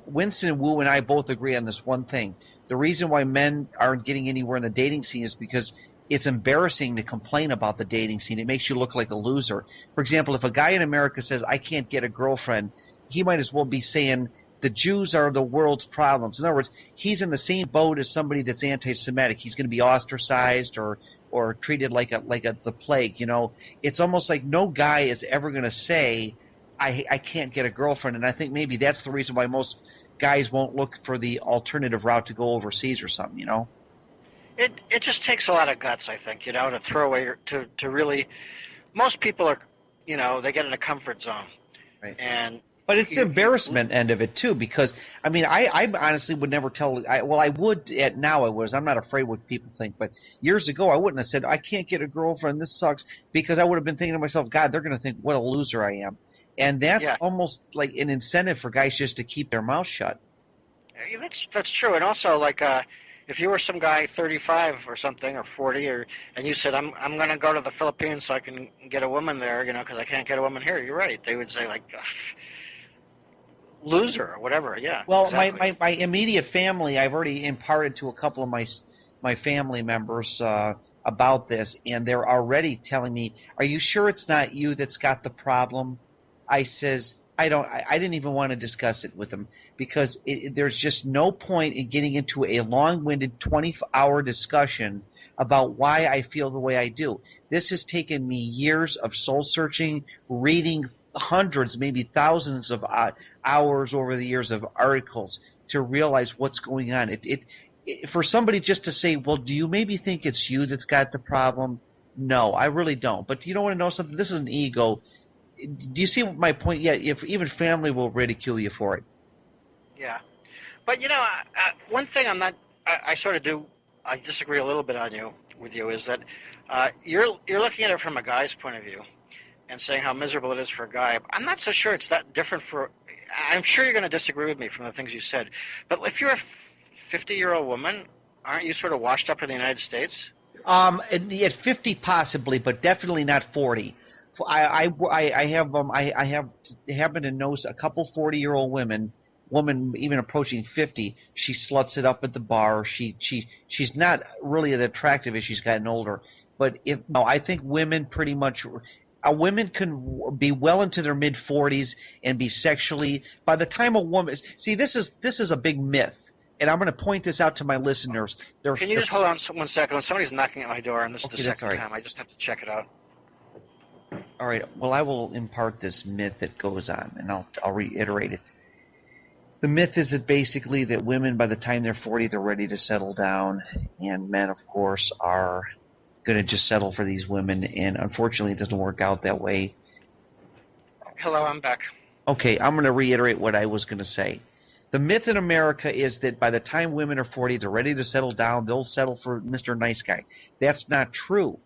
Winston Wu and I both agree on this one thing: the reason why men aren't getting anywhere in the dating scene is because it's embarrassing to complain about the dating scene. It makes you look like a loser. For example, if a guy in America says I can't get a girlfriend, he might as well be saying the Jews are the world's problems. In other words, he's in the same boat as somebody that's anti-Semitic. He's going to be ostracized or treated like the plague. It's almost like no guy is ever going to say, I can't get a girlfriend, and I think maybe that's the reason why most guys won't look for the alternative route to go overseas or something. It just takes a lot of guts, I think, to throw away to really. Most people are, they get in a comfort zone, Right. and But it's the you embarrassment end of it too, because I mean, I honestly would never tell. I would now. I was. I'm not afraid what people think, but years ago I wouldn't have said I can't get a girlfriend. This sucks, because I would have been thinking to myself, God, they're going to think what a loser I am, and that's yeah, almost like an incentive for guys just to keep their mouth shut. that's true. And also, like, if you were some guy 35 or something or 40, and you said I'm going to go to the Philippines so I can get a woman there, because I can't get a woman here. You're right. They would say like loser or whatever. Yeah, Well, exactly. my immediate family, I've already imparted to a couple of my family members about this, and they're already telling me, "Are you sure it's not you that's got the problem?" I says, "I don't. I didn't even want to discuss it with them because there's just no point in getting into a long-winded 20-hour discussion about why I feel the way I do. This has taken me years of soul searching, reading hundreds, maybe thousands of hours over the years of articles to realize what's going on. For somebody just to say, well, do you maybe think it's you that's got the problem? No, I really don't. But you don't want to know something? This is an ego. Do you see my point yet? If even family will ridicule you for it. Yeah, but one thing I sort of do. I disagree a little bit with you is that you're looking at it from a guy's point of view and saying how miserable it is for a guy. I'm not so sure it's that different for. I'm sure you're going to disagree with me from the things you said, but if you're a 50-year-old woman, aren't you sort of washed up in the United States? At 50 possibly, but definitely not 40. I have happen to know a couple 40-year-old woman even approaching 50. She sluts it up at the bar. She's not really as attractive as she's gotten older. But if no, I think women pretty much. Women can be well into their mid 40s and be sexually. By the time a woman, see, this is a big myth, and I'm going to point this out to my listeners. Can you just hold on 1 second? Somebody's knocking at my door, and this is the Okay, that's all second right. time. I just have to check it out. All right. Well, I will impart this myth that goes on, and I'll reiterate it. The myth is that basically that women, by the time they're 40, they're ready to settle down, and men, of course, are going to just settle for these women, and unfortunately, it doesn't work out that way. Hello, I'm back. Okay, I'm going to reiterate what I was going to say. The myth in America is that by the time women are 40, they're ready to settle down, they'll settle for Mr. Nice Guy. That's not true.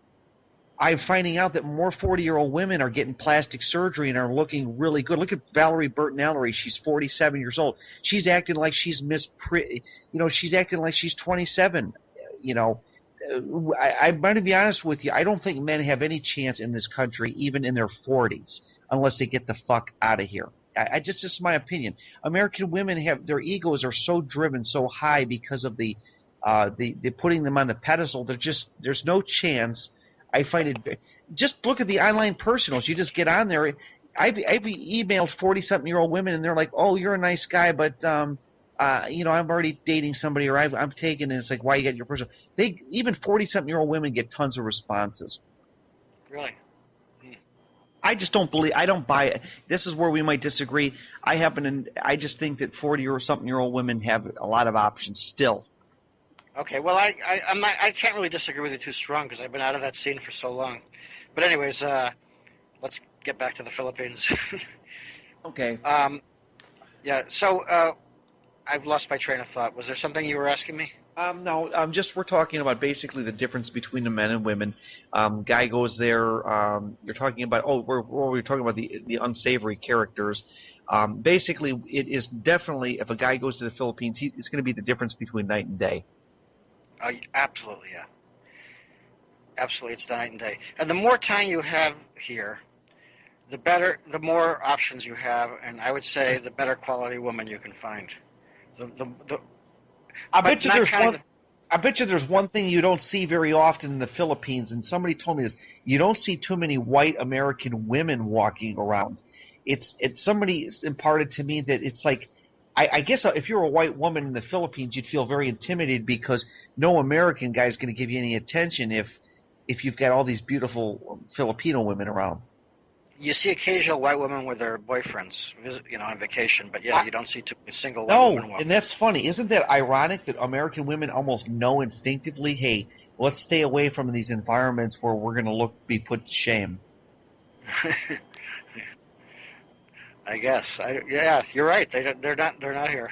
I'm finding out that more 40-year-old women are getting plastic surgery and are looking really good. Look at Valerie Bertinelli. She's 47 years old. She's acting like she's she's acting like she's 27. I'm going to be honest with you. I don't think men have any chance in this country, even in their 40s, unless they get the fuck out of here. This is my opinion. American women have their egos are so driven so high because of the putting them on the pedestal. There's no chance. I find it. Just look at the online personals. You just get on there. I've emailed 40-something-year-old women, and they're like, "Oh, you're a nice guy, but I'm already dating somebody, or I'm taken." And it's like, "Why you get your personal?" Even 40-something-year-old women get tons of responses. Really? Hmm. I just don't believe. I don't buy it. This is where we might disagree. I just think that 40 or something year old women have a lot of options still. Okay, well, I can't really disagree with you too strong because I've been out of that scene for so long. But anyways, let's get back to the Philippines. Okay. Yeah, so I've lost my train of thought. Was there something you were asking me? No, just we're talking about basically the difference between the men and women. Guy goes there. You're talking about we're talking about the unsavory characters. Basically, it is definitely if a guy goes to the Philippines, it's going to be the difference between night and day. Absolutely, yeah. Absolutely, it's the night and day. And the more time you have here, the better, the more options you have, and I would say the better quality woman you can find. The I but bet you not there's counting one. the. I bet you there's one thing you don't see very often in the Philippines, and somebody told me this. You don't see too many white American women walking around. It's somebody imparted to me that it's like, I guess if you're a white woman in the Philippines, you'd feel very intimidated because no American guy is going to give you any attention if you've got all these beautiful Filipino women around. You see occasional white women with their boyfriends, on vacation, but yeah, I, you don't see too many single white no, women and walking. that's funny. Isn't that ironic that American women almost know instinctively, hey, let's stay away from these environments where we're going to be put to shame. I guess. Yeah, you're right. They're not here.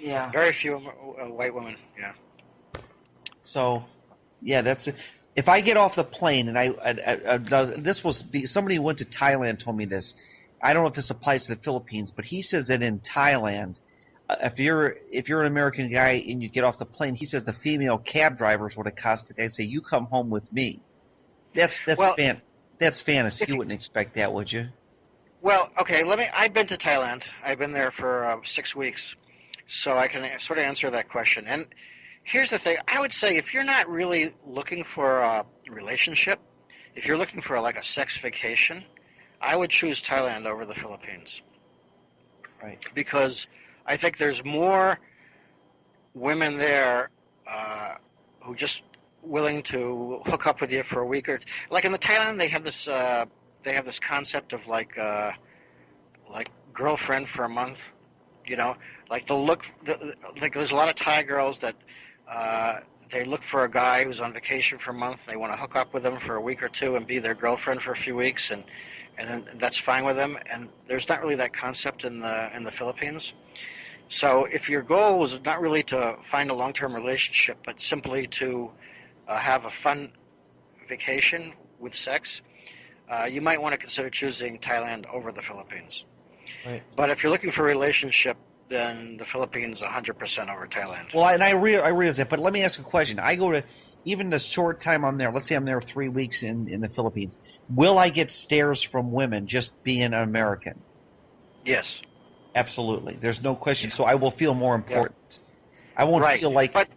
Yeah. Very few white women. Yeah. So, yeah, that's it. If I get off the plane and this was somebody who went to Thailand told me this. I don't know if this applies to the Philippines, but he says that in Thailand, if you're an American guy and you get off the plane, he says the female cab drivers would accost the guy and say, "You come home with me." That's that's Well, fan that's fantasy. if You wouldn't expect that, would you? well, okay. I've been to Thailand. I've been there for 6 weeks, so I can sort of answer that question. And here's the thing. I would say if you're not really looking for a relationship, if you're looking for like a sex vacation, I would choose Thailand over the Philippines Right. because I think there's more women there who just willing to hook up with you for a week or like in the Thailand they have this concept of like girlfriend for a month, you know, like like there's a lot of Thai girls that they look for a guy who's on vacation for a month. They want to hook up with him for a week or two and be their girlfriend for a few weeks, and then that's fine with them. And there's not really that concept in the Philippines. So if your goal is not really to find a long-term relationship, but simply to have a fun vacation with sex, you might want to consider choosing Thailand over the Philippines. Right. But if you're looking for a relationship, then the Philippines 100% over Thailand. Well, and I realize that, but let me ask a question. I go to even the short time I'm there. Let's say I'm there 3 weeks in the Philippines. Will I get stares from women just being an American? Yes. Absolutely. There's no question. Yeah. So I will feel more Yeah. important. I won't Right. feel like But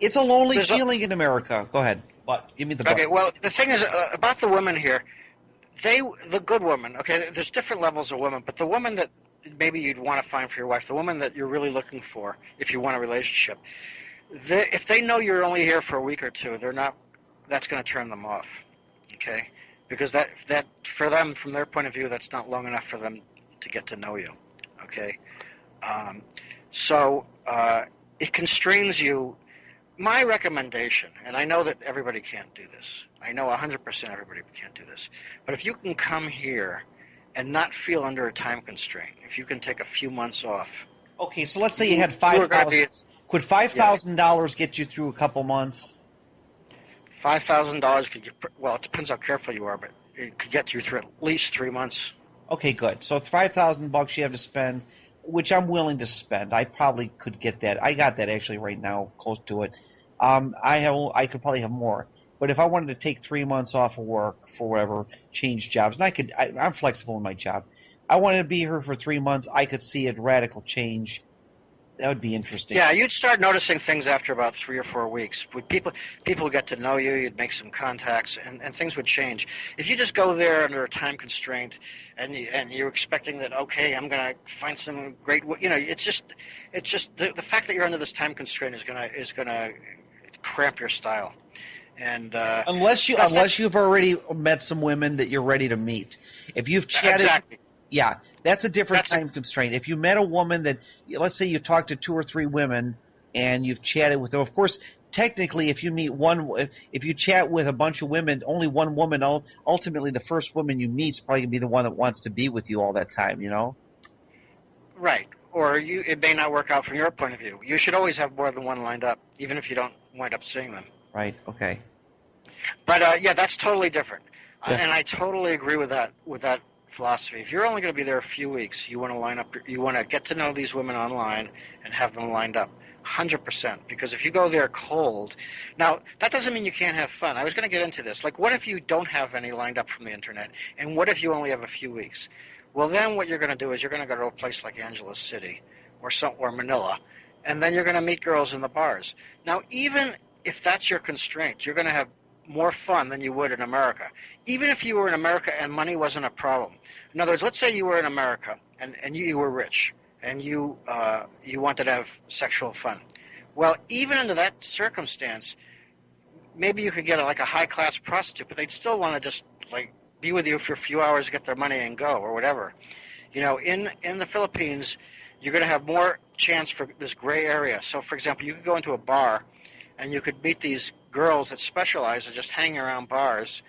it's a lonely there's a, feeling in America. Go ahead. But give me the but. okay. Well, the thing is about the women here. The good woman. Okay, there's different levels of women, but the woman that maybe you'd want to find for your wife, the woman that you're really looking for if you want a relationship, if they know you're only here for a week or two, they're not. That's going to turn them off. Okay, because that for them, from their point of view, that's not long enough for them to get to know you. Okay, um, so it constrains you. My recommendation, and I know that everybody can't do this. I know 100% everybody can't do this. But if you can come here and not feel under a time constraint, if you can take a few months off, Okay, so let's say you had you are going to 5,000. be, Could yeah, $5,000 get you through a couple months? $5,000 could get, well, it depends how careful you are, but it could get you through at least 3 months. Okay, good. So $5,000 you have to spend, which I'm willing to spend. I probably could get that. I got that actually right now, close to it. I could probably have more. But if I wanted to take 3 months off of work for whatever, change jobs, and I'm flexible in my job. I wanted to be here for 3 months. I could see a radical change. That would be interesting. Yeah, you'd start noticing things after about 3 or 4 weeks. Would people would get to know you, you'd make some contacts, and things would change. If you just go there under a time constraint, and you're expecting that, okay, I'm gonna find some great, it's just the fact that you're under this time constraint is gonna cramp your style. And Unless you've already met some women that you're ready to meet. If you've chatted, exactly. yeah, that's a different That's a, time constraint. If you met a woman that, let's say you talked to 2 or 3 women and you've chatted with them, of course, technically, if you meet if you chat with a bunch of women, only one woman, ultimately the first woman you meet is probably going to be the one that wants to be with you all that time, you know? right. Or it may not work out from your point of view. You should always have more than one lined up, even if you don't wind up seeing them. Right, okay. But yeah, that's totally different, Yeah. and I totally agree with that philosophy. If you're only going to be there a few weeks, you want to line up. You want to get to know these women online and have them lined up, 100%. Because if you go there cold, now that doesn't mean you can't have fun. I was going to get into this. Like, what if you don't have any lined up from the internet, and what if you only have a few weeks? Well, then what you're going to do is you're going to go to a place like Angeles City, or Manila, and then you're going to meet girls in the bars. Now, even if that's your constraint, you're going to have more fun than you would in America. Even if you were in America and money wasn't a problem. In other words, let's say you were in America and you were rich and you wanted to have sexual fun. Well, even under that circumstance, maybe you could get like a high-class prostitute, but they'd still want to just like be with you for a few hours, get their money and go or whatever. You know, in the Philippines, you're going to have more chance for this gray area. So, for example, you could go into a bar and you could meet these girls that specialize in just hanging around bars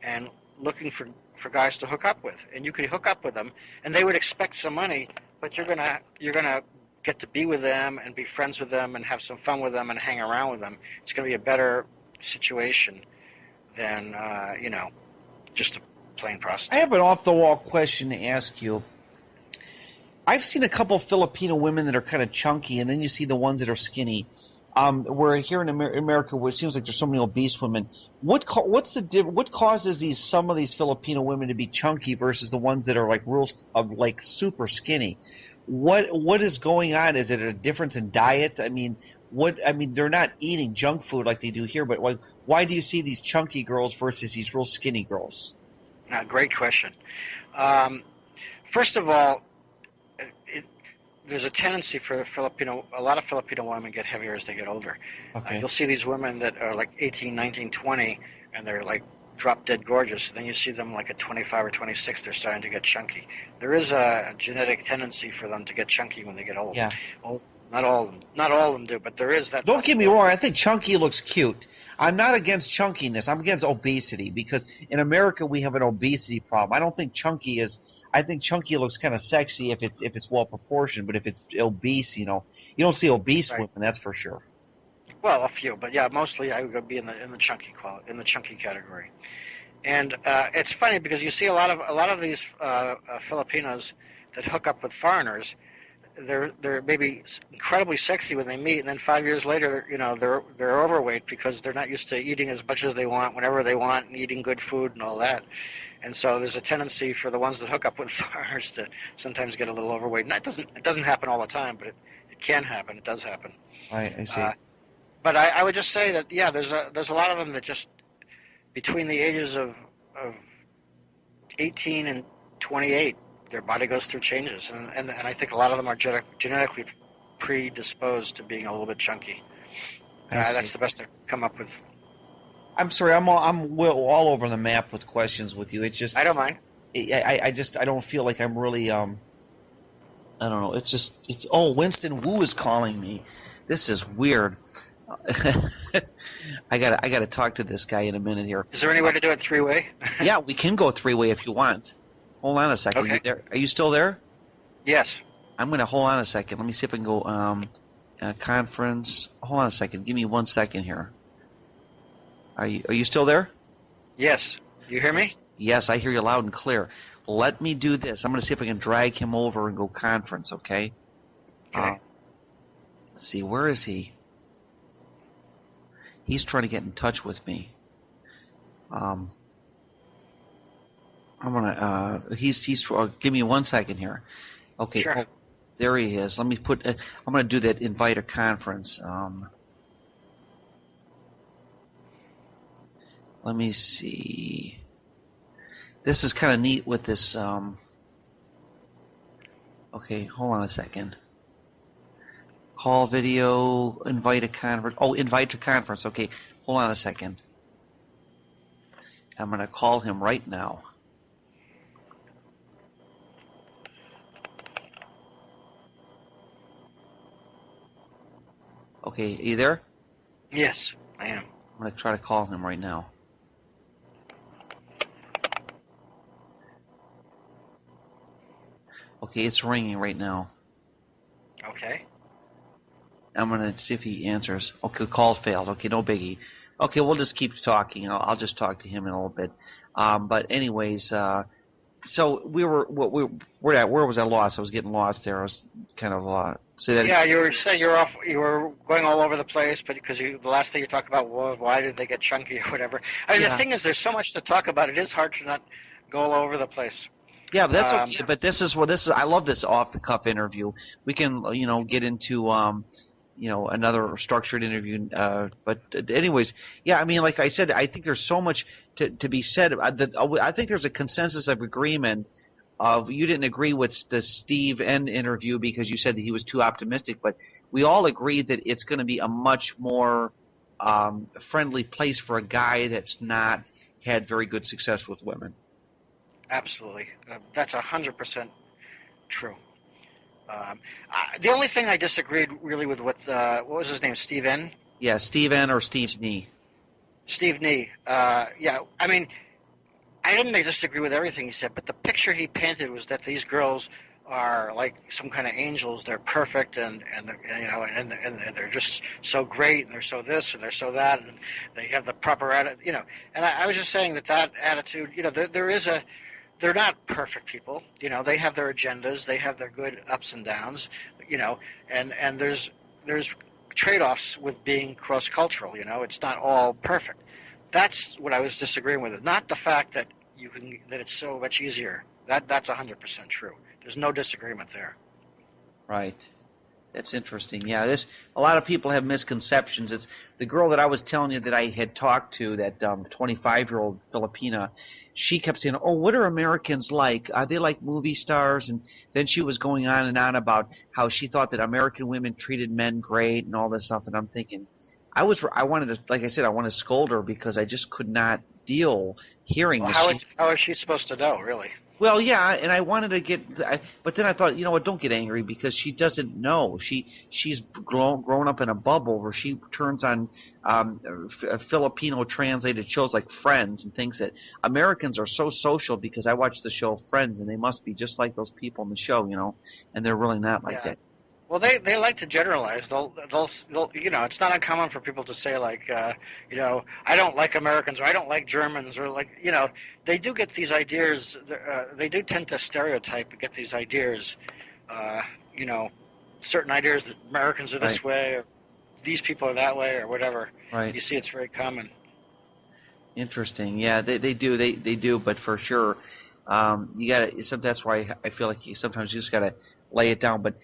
and looking for guys to hook up with. And you could hook up with them, and they would expect some money, but you're gonna get to be with them and be friends with them and have some fun with them and hang around with them. It's gonna be a better situation than just a plain prostitute. I have an off-the-wall question to ask you. I've seen a couple Filipino women that are kind of chunky, and then you see the ones that are skinny. Where here in America, where it seems like there's so many obese women, what causes some of these Filipino women to be chunky versus the ones that are like super skinny? What is going on? Is it a difference in diet? I mean, they're not eating junk food like they do here, but why do you see these chunky girls versus these real skinny girls? Great question. First of all, there's a tendency for a lot of Filipino women get heavier as they get older. Okay. You'll see these women that are like 18, 19, 20, and they're like drop dead gorgeous. And then you see them like at 25 or 26, they're starting to get chunky. There is a genetic tendency for them to get chunky when they get old. Yeah. Well, not all of them do, but there is that. Don't get me wrong. I think chunky looks cute. I'm not against chunkiness. I'm against obesity because in America we have an obesity problem. I don't think chunky is. I think chunky looks kind of sexy if it's well proportioned, but if it's obese, you don't see obese Right. women. That's for sure. Well, a few, but yeah, mostly I would be in the chunky category. And it's funny because you see a lot of these Filipinos that hook up with foreigners. They're maybe incredibly sexy when they meet, and then 5 years later, they're overweight because they're not used to eating as much as they want, whenever they want, and eating good food and all that. And so there's a tendency for the ones that hook up with foreigners to sometimes get a little overweight. And it doesn't happen all the time, but it can happen. It does happen. I see. But I would just say that there's a lot of them that just between the ages of 18 and 28, their body goes through changes, and I think a lot of them are genetically predisposed to being a little bit chunky. That's the best I've come up with. I'm sorry. I'm all over the map with questions with you. It's just I don't mind. I don't feel like I'm really I don't know. Oh, Winston Wu is calling me. This is weird. I gotta talk to this guy in a minute here. Is there any way to do it three-way? Yeah, we can go three-way if you want. Hold on a second. Okay. Are you still there? Yes. I'm gonna hold on a second. Let me see if I can go conference. Hold on a second. Give me 1 second here. Are you still there? Yes. You hear me? Yes, I hear you loud and clear. Let me do this. I'm going to see if I can drag him over and go conference, okay? Okay. Let's see, where is he? He's trying to get in touch with me. I'm gonna. Give me 1 second here. Okay. Sure. Oh, there he is. Let me put. I'm gonna do that. Invite a conference. Let me see. This is kind of neat with this. Okay, hold on a second. Call video, invite a conference. Oh, invite to conference. Okay, hold on a second. I'm going to call him right now. Okay, are you there? Yes, I am. I'm going to try to call him right now. Okay, it's ringing right now. Okay. I'm going to see if he answers. Okay, call failed. Okay, no biggie. Okay, we'll just keep talking. I'll just talk to him in a little bit. But anyways, so we're at, where was I lost? I was getting lost there. I was kind of say that. Yeah, you were saying you were going all over the place, but because the last thing you talk about was why did they get chunky or whatever. I mean, the thing is, there's so much to talk about. It is hard to not go all over the place. Yeah, but that's okay. But this is what this is. I love this off the cuff interview. We can get into another structured interview. But anyways, yeah. I mean, like I said, I think there's so much to be said. I think there's a consensus of agreement. You didn't agree with the Steve N interview because you said that he was too optimistic, but we all agreed that it's going to be a much more friendly place for a guy that's not had very good success with women. Absolutely, that's 100% true. The only thing I disagreed really with what was his name, Steve N? Yeah, Steve N or Steve Nee. Steve Nee. Yeah, I mean, I didn't disagree with everything he said, but the picture he painted was that these girls are like some kind of angels. They're perfect, and they're just so great, and they're so this, and they're so that, and they have the proper attitude. And I was just saying that attitude. They're not perfect people. They have their agendas. They have their good ups and downs. And there's trade-offs with being cross-cultural. It's not all perfect. That's what I was disagreeing with. Not the fact that that it's so much easier. That's 100% true. There's no disagreement there. Right. That's interesting. Yeah, a lot of people have misconceptions. It's the girl that I was telling you that I had talked to, that 25-year-old Filipina. She kept saying, "Oh, what are Americans like? Are they like movie stars?" And then she was going on and on about how she thought that American women treated men great and all this stuff. And I'm thinking, I wanted to, like I said, I wanted to scold her because I just could not deal hearing Well, this. how is she supposed to know, really? Well, yeah, and I wanted to but then I thought, you know what? Don't get angry because she doesn't know. She's grown up in a bubble where she turns on Filipino translated shows like Friends and thinks that Americans are so social because I watch the show Friends and they must be just like those people in the show, and they're really not like that. Well, they like to generalize. They'll it's not uncommon for people to say like, I don't like Americans or I don't like Germans or like, they do get these ideas. They do tend to stereotype and get these ideas, certain ideas that Americans are this way or these people are that way or whatever. Right. You see, it's very common. Interesting. Yeah, they do, but for sure, you got to. So that's why I feel like sometimes you just got to lay it down. But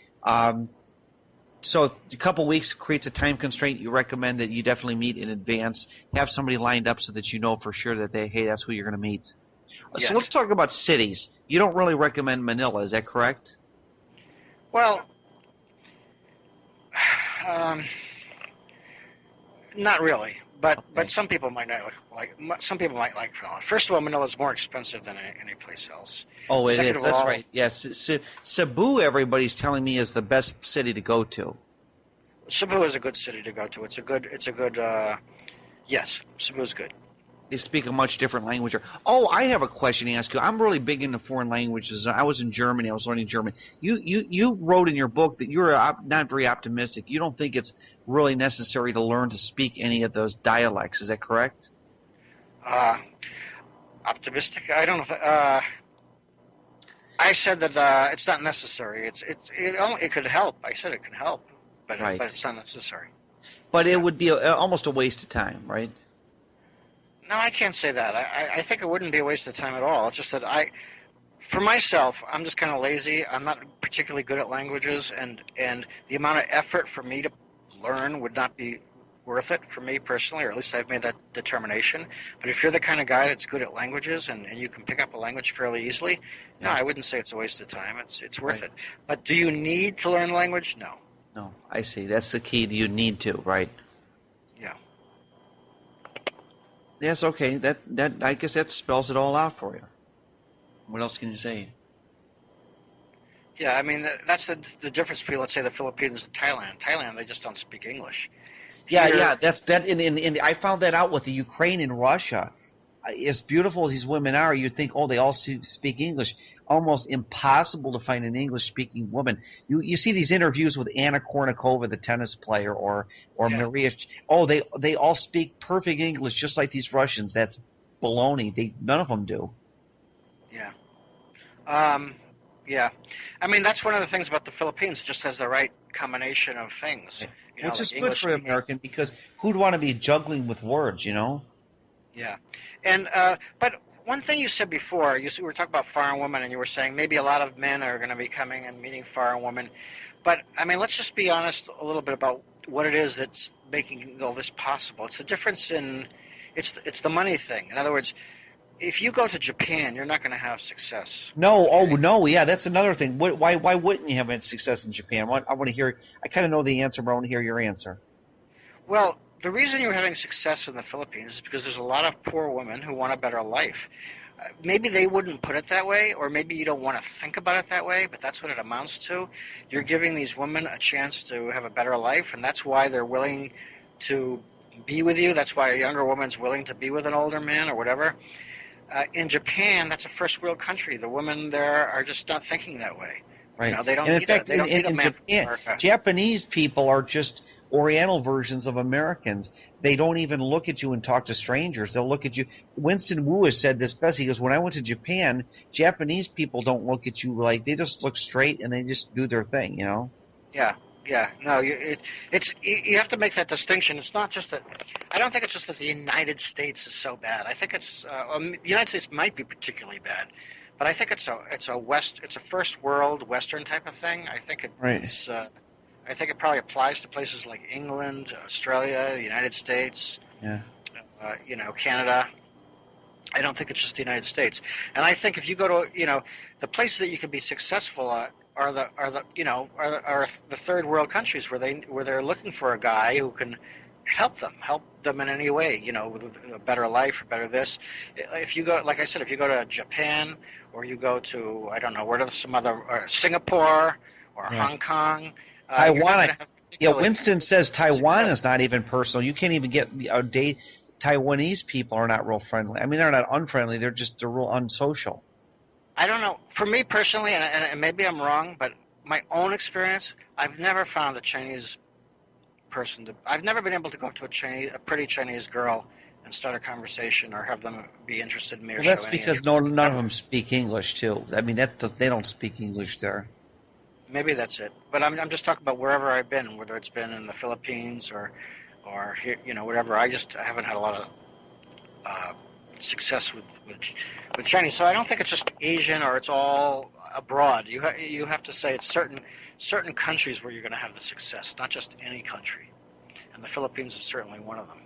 so a couple weeks creates a time constraint. You recommend that you definitely meet in advance. Have somebody lined up so that you know for sure that that's who you're going to meet. Yes. So let's talk about cities. You don't really recommend Manila, is that correct? Well, not really. But some people might not like. Some people might like Manila. First of all, Manila is more expensive than any place else. Oh, it is. That's right. Yes, Cebu. Everybody's telling me is the best city to go to. Cebu is a good city to go to. It's a good. Yes, Cebu is good. They speak a much different language. Oh, I have a question to ask you. I'm really big into foreign languages. I was in Germany. I was learning German. You wrote in your book that you're not very optimistic. You don't think it's really necessary to learn to speak any of those dialects. Is that correct? Optimistic? I don't know. I said that it's not necessary. It could help. I said it can help, but it's not necessary. But it would be almost a waste of time, right? No, I can't say that. I think it wouldn't be a waste of time at all. It's just that for myself, I'm just kind of lazy. I'm not particularly good at languages, and the amount of effort for me to learn would not be worth it for me personally, or at least I've made that determination. But if you're the kind of guy that's good at languages and you can pick up a language fairly easily, no, I wouldn't say it's a waste of time. It's worth it. But do you need to learn language? No. No, I see. That's the key. You need to, right? Yeah. Yes, okay. That I guess that spells it all out for you. What else can you say? Yeah, I mean that's the difference between, let's say, the Philippines and Thailand. Thailand, they just don't speak English. Yeah, yeah. Here, That's that. In I found that out with the Ukraine and Russia. As beautiful as these women are, you'd think, oh, they all speak English. Almost impossible to find an English-speaking woman. You see these interviews with Anna Kournikova, the tennis player, or yeah, Maria. Oh, they all speak perfect English, just like these Russians. That's baloney. None of them do. yeah. Um, yeah, I mean that's one of the things about the Philippines. It just has the right combination of things. You know, Which like is good English for an speaking. American because who'd want to be juggling with words, you know? Yeah, and but one thing you said before, we were talking about foreign women, and you were saying maybe a lot of men are going to be coming and meeting foreign women. But I mean, let's just be honest a little bit about what it is that's making all this possible. It's the difference in, it's the money thing. In other words, if you go to Japan, you're not going to have success. No, oh Okay. no, yeah, that's another thing. Why wouldn't you have had success in Japan? I want to hear. I kind of know the answer, but I want to hear your answer. Well, the reason you're having success in the Philippines is because there's a lot of poor women who want a better life. Maybe they wouldn't put it that way, or maybe you don't want to think about it that way, but that's what it amounts to. You're giving these women a chance to have a better life, and that's why they're willing to be with you. That's why a younger woman's willing to be with an older man or whatever. In Japan, that's a first world country. The women there are just not thinking that way. You Right. know, they don't And in need a fact, they don't need a in man from Japan, America. Japanese people are just Oriental versions of Americans. They don't even look at you and talk to strangers. They'll look at you. Winston Wu has said this best. He goes, when I went to Japan, Japanese people don't look at you like they just look straight and they just do their thing, you know? Yeah, yeah. No, you have to make that distinction. It's not just that. I don't think it's just that the United States is so bad. I think the United States might be particularly bad, but I think it's a first world Western type of thing. Right. I think it probably applies to places like England, Australia, the United States, Yeah. Canada. I don't think it's just the United States. And I think if you go to, the places that you can be successful at are the third world countries where they're looking for a guy who can help them in any way, with a better life or better this. If you go, like I said, if you go to Japan or you go to, I don't know, where are some other, Singapore or Yeah. Hong Kong, you're not Taiwan, going to have yeah, particularly Winston says Taiwan success. is not even personal. You can't even get a date. Taiwanese people are not real friendly. I mean, they're not unfriendly. They're real unsocial. I don't know. For me personally, and maybe I'm wrong, but my own experience, I've never found a Chinese person to. I've never been able to go up to a pretty Chinese girl, and start a conversation or have them be interested in me or Well, show that's any because interest. none of Never. them speak English too. I mean, they don't speak English there. Maybe that's it. But I'm just talking about wherever I've been, whether it's been in the Philippines or here, whatever. I haven't had a lot of uh, success with Chinese. So I don't think it's just Asian or it's all abroad. You have to say it's certain countries where you're going to have the success, not just any country. And the Philippines is certainly one of them.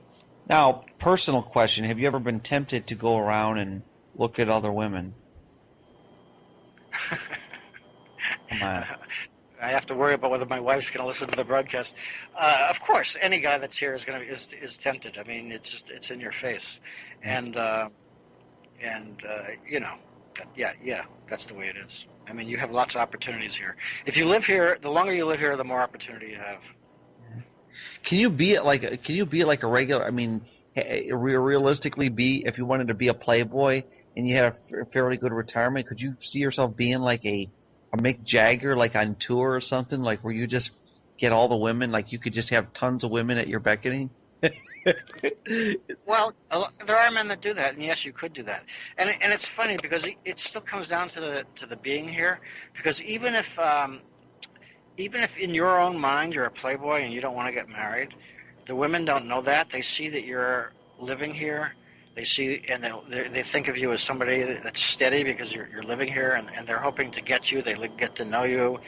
Now, personal question: have you ever been tempted to go around and look at other women? Come on. I have to worry about whether my wife's going to listen to the broadcast. Of course, any guy that's here is going to is tempted. I mean, it's in your face, and yeah, that's the way it is. I mean, you have lots of opportunities here. If you live here, the longer you live here, the more opportunity you have. Can you be like a regular? I mean, realistically, be if you wanted to be a playboy and you had a fairly good retirement, could you see yourself being like a Mick Jagger, like on tour or something, like where you just get all the women, like you could just have tons of women at your beckoning? Well, there are men that do that, and yes, you could do that. And it's funny because it still comes down to the being here. Because even if in your own mind you're a playboy and you don't want to get married, the women don't know that. They see that you're living here. They see and they think of you as somebody that's steady because you're living here, and they're hoping to get you. They get to know you.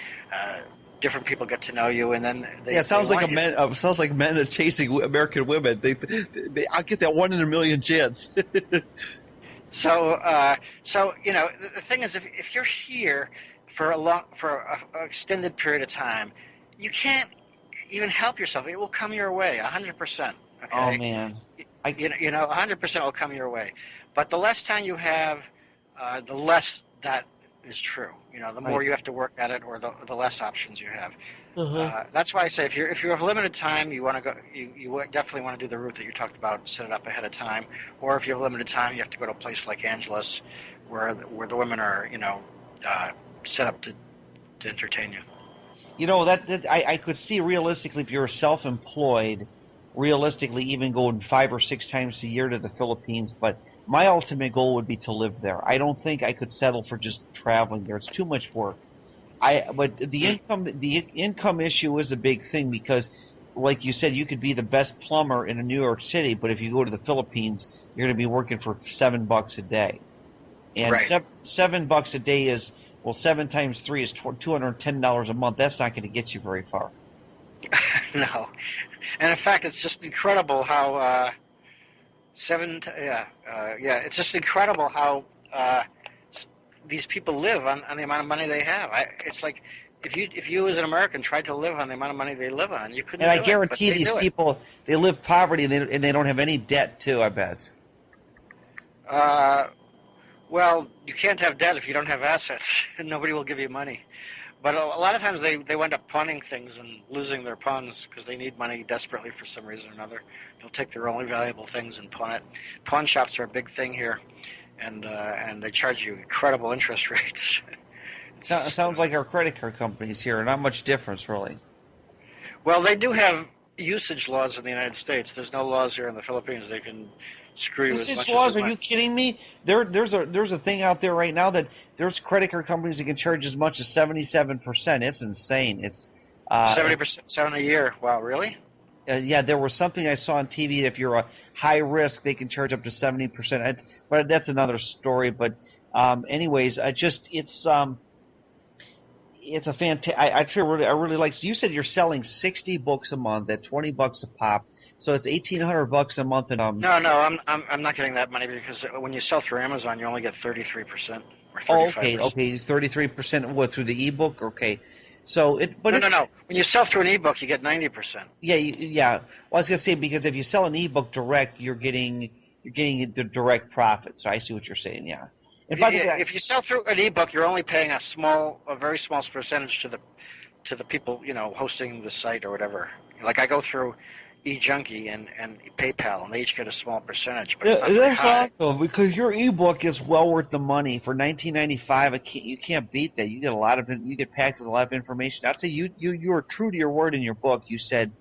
Different people get to know you, and then Yeah, it they sounds like want you. sounds like men are chasing American women. I'll get that 1 in a million chance. So the thing is, if you're here for a extended period of time, you can't even help yourself. It will come your way, 100%. Oh Okay, man, I you know, 100% will come your way, but the less time you have, the less that is true. You know, the more right. you have to work at it, or the less options you have. Uh-huh. That's why I say if you have limited time, you want to go. You definitely want to do the route that you talked about, set it up ahead of time. Or if you have limited time, you have to go to a place like Angeles, where the women are, you know, uh, set up to entertain you. You know that I could see realistically if you're self-employed, realistically even going 5 or 6 times a year to the Philippines. But my ultimate goal would be to live there. I don't think I could settle for just traveling there. It's too much work. But Mm. the income issue is a big thing because, like you said, you could be the best plumber in New York City, but if you go to the Philippines, you're going to be working for $7 a day. And Right. $7 a day is, well, 7 times 3 is $210 a month. That's not going to get you very far. No, and in fact, it's just incredible how yeah, it's just incredible how these people live on the amount of money they have. It's like if you as an American tried to live on the amount of money they live on, you And couldn't I do it, but guarantee they these do it. people, they live poverty and they don't have any debt too, I bet. Uh, well, you can't have debt if you don't have assets, and nobody will give you money. But a lot of times they wind up pawning things and losing their pawns because they need money desperately for some reason or another. They'll take their only valuable things and pawn it. Pawn shops are a big thing here, and they charge you incredible interest rates. It's So, it just sounds like our credit card companies here. Not much difference, really. well, they do have usage laws in the United States. There's no laws here in the Philippines. They can screw you as Usage much as they laws? Are you want. kidding me? There's a thing out there right now that there's credit card companies that can charge as much as 77%. It's insane. 70% a year. Wow, really? Yeah, there was something I saw on TV. If you're a high risk, they can charge up to 70%. But that's another story. But anyways, it's a fantastic. I really like. You said you're selling 60 books a month at $20 a pop, so it's $1,800 a month. And No, I'm not getting that money because when you sell through Amazon, you only get 33% or oh, 35%. okay, 33%. What, through the ebook? Okay, so but No, no, it's no. When you sell through an ebook, you get 90%. yeah, yeah. Well, I was gonna say because if you sell an ebook direct, you're getting the direct profit. So I see what you're saying. Yeah. And If you, by the way, if you sell through an ebook, you're only paying a very small percentage to the people, you know, hosting the site or whatever. Like I go through eJunkie and PayPal, and they each get a small percentage, but it's yeah, not very that's high. awesome because your ebook is well worth the money for 19.95. You can't beat that. You get packed with a lot of information. I'll tell you, you are true to your word in your book. You said,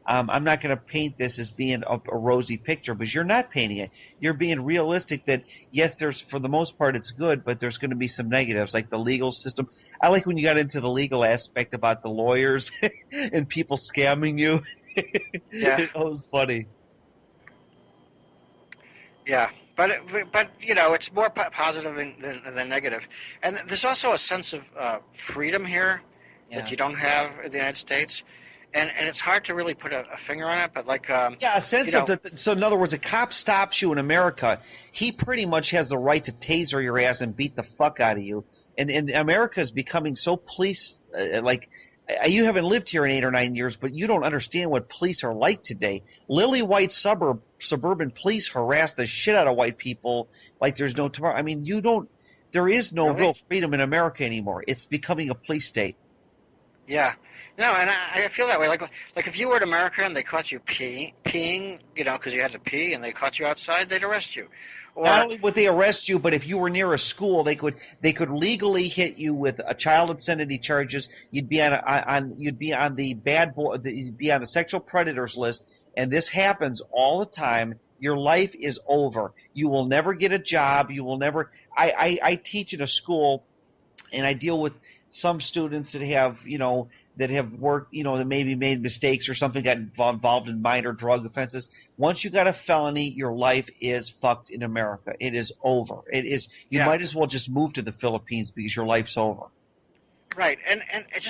I'm not going to paint this as being a rosy picture, because you're not painting it. You're being realistic that yes, there's for the most part it's good, but there's going to be some negatives like the legal system. I like when you got into the legal aspect about the lawyers and people scamming you. Yeah, It was funny. yeah. But you know, it's more positive than negative. And there's also a sense of freedom here that Yeah. you don't have in the United States. And it's hard to really put a finger on it, but like, Yeah, a you sense of know, the. So, in other words, a cop stops you in America, he pretty much has the right to taser your ass and beat the fuck out of you. And America is becoming so police like. You haven't lived here in 8 or 9 years, but you don't understand what police are like today. Lily white suburban police harass the shit out of white people like there's no tomorrow. I mean, you don't. There is no really? real freedom in America anymore. It's becoming a police state. Yeah. No, and I feel that way. Like if you were in America and they caught you peeing, you know, because you had to pee, and they caught you outside, they'd arrest you. Not Or only would they arrest you, but if you were near a school, they could legally hit you with a child obscenity charges. You'd be on the bad boy, you'd be on the sexual predators list, and this happens all the time. Your life is over. You will never get a job. You will never. I teach in a school, and I deal with some students that have worked, that maybe made mistakes or something, got involved in minor drug offenses. Once you got a felony, your life is fucked in America. It is over. It is. You yeah, might as well just move to the Philippines because your life's over. right. And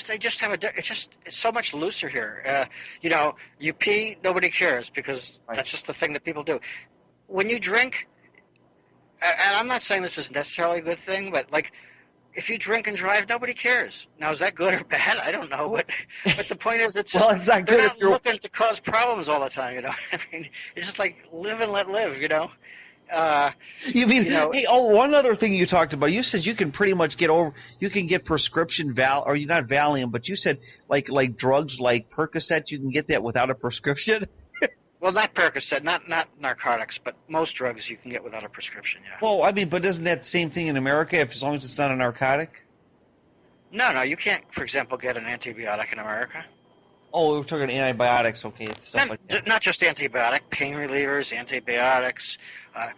they just have it's so much looser here. You know, you pee, nobody cares because Right. that's just the thing that people do. When you drink, and I'm not saying this is necessarily a good thing, but like if you drink and drive, nobody cares. Now, is that good or bad? I don't know, but the point is, it's Well, just it's not they're good if not you're. looking to cause problems all the time. I mean, it's just like live and let live. Uh, You mean, you know, hey, oh, one other thing you talked about. You said you can pretty much get over. You can get prescription or you not Valium, but you said like drugs like Percocet. You can get that without a prescription. well, not Percocet, not narcotics, but most drugs you can get without a prescription. Yeah. Well, I mean, but isn't that the same thing in America? If as long as it's not a narcotic. No, you can't. For example, get an antibiotic in America. Oh, we're talking antibiotics, okay, stuff like that. Not just antibiotic, pain relievers, antibiotics. Uh,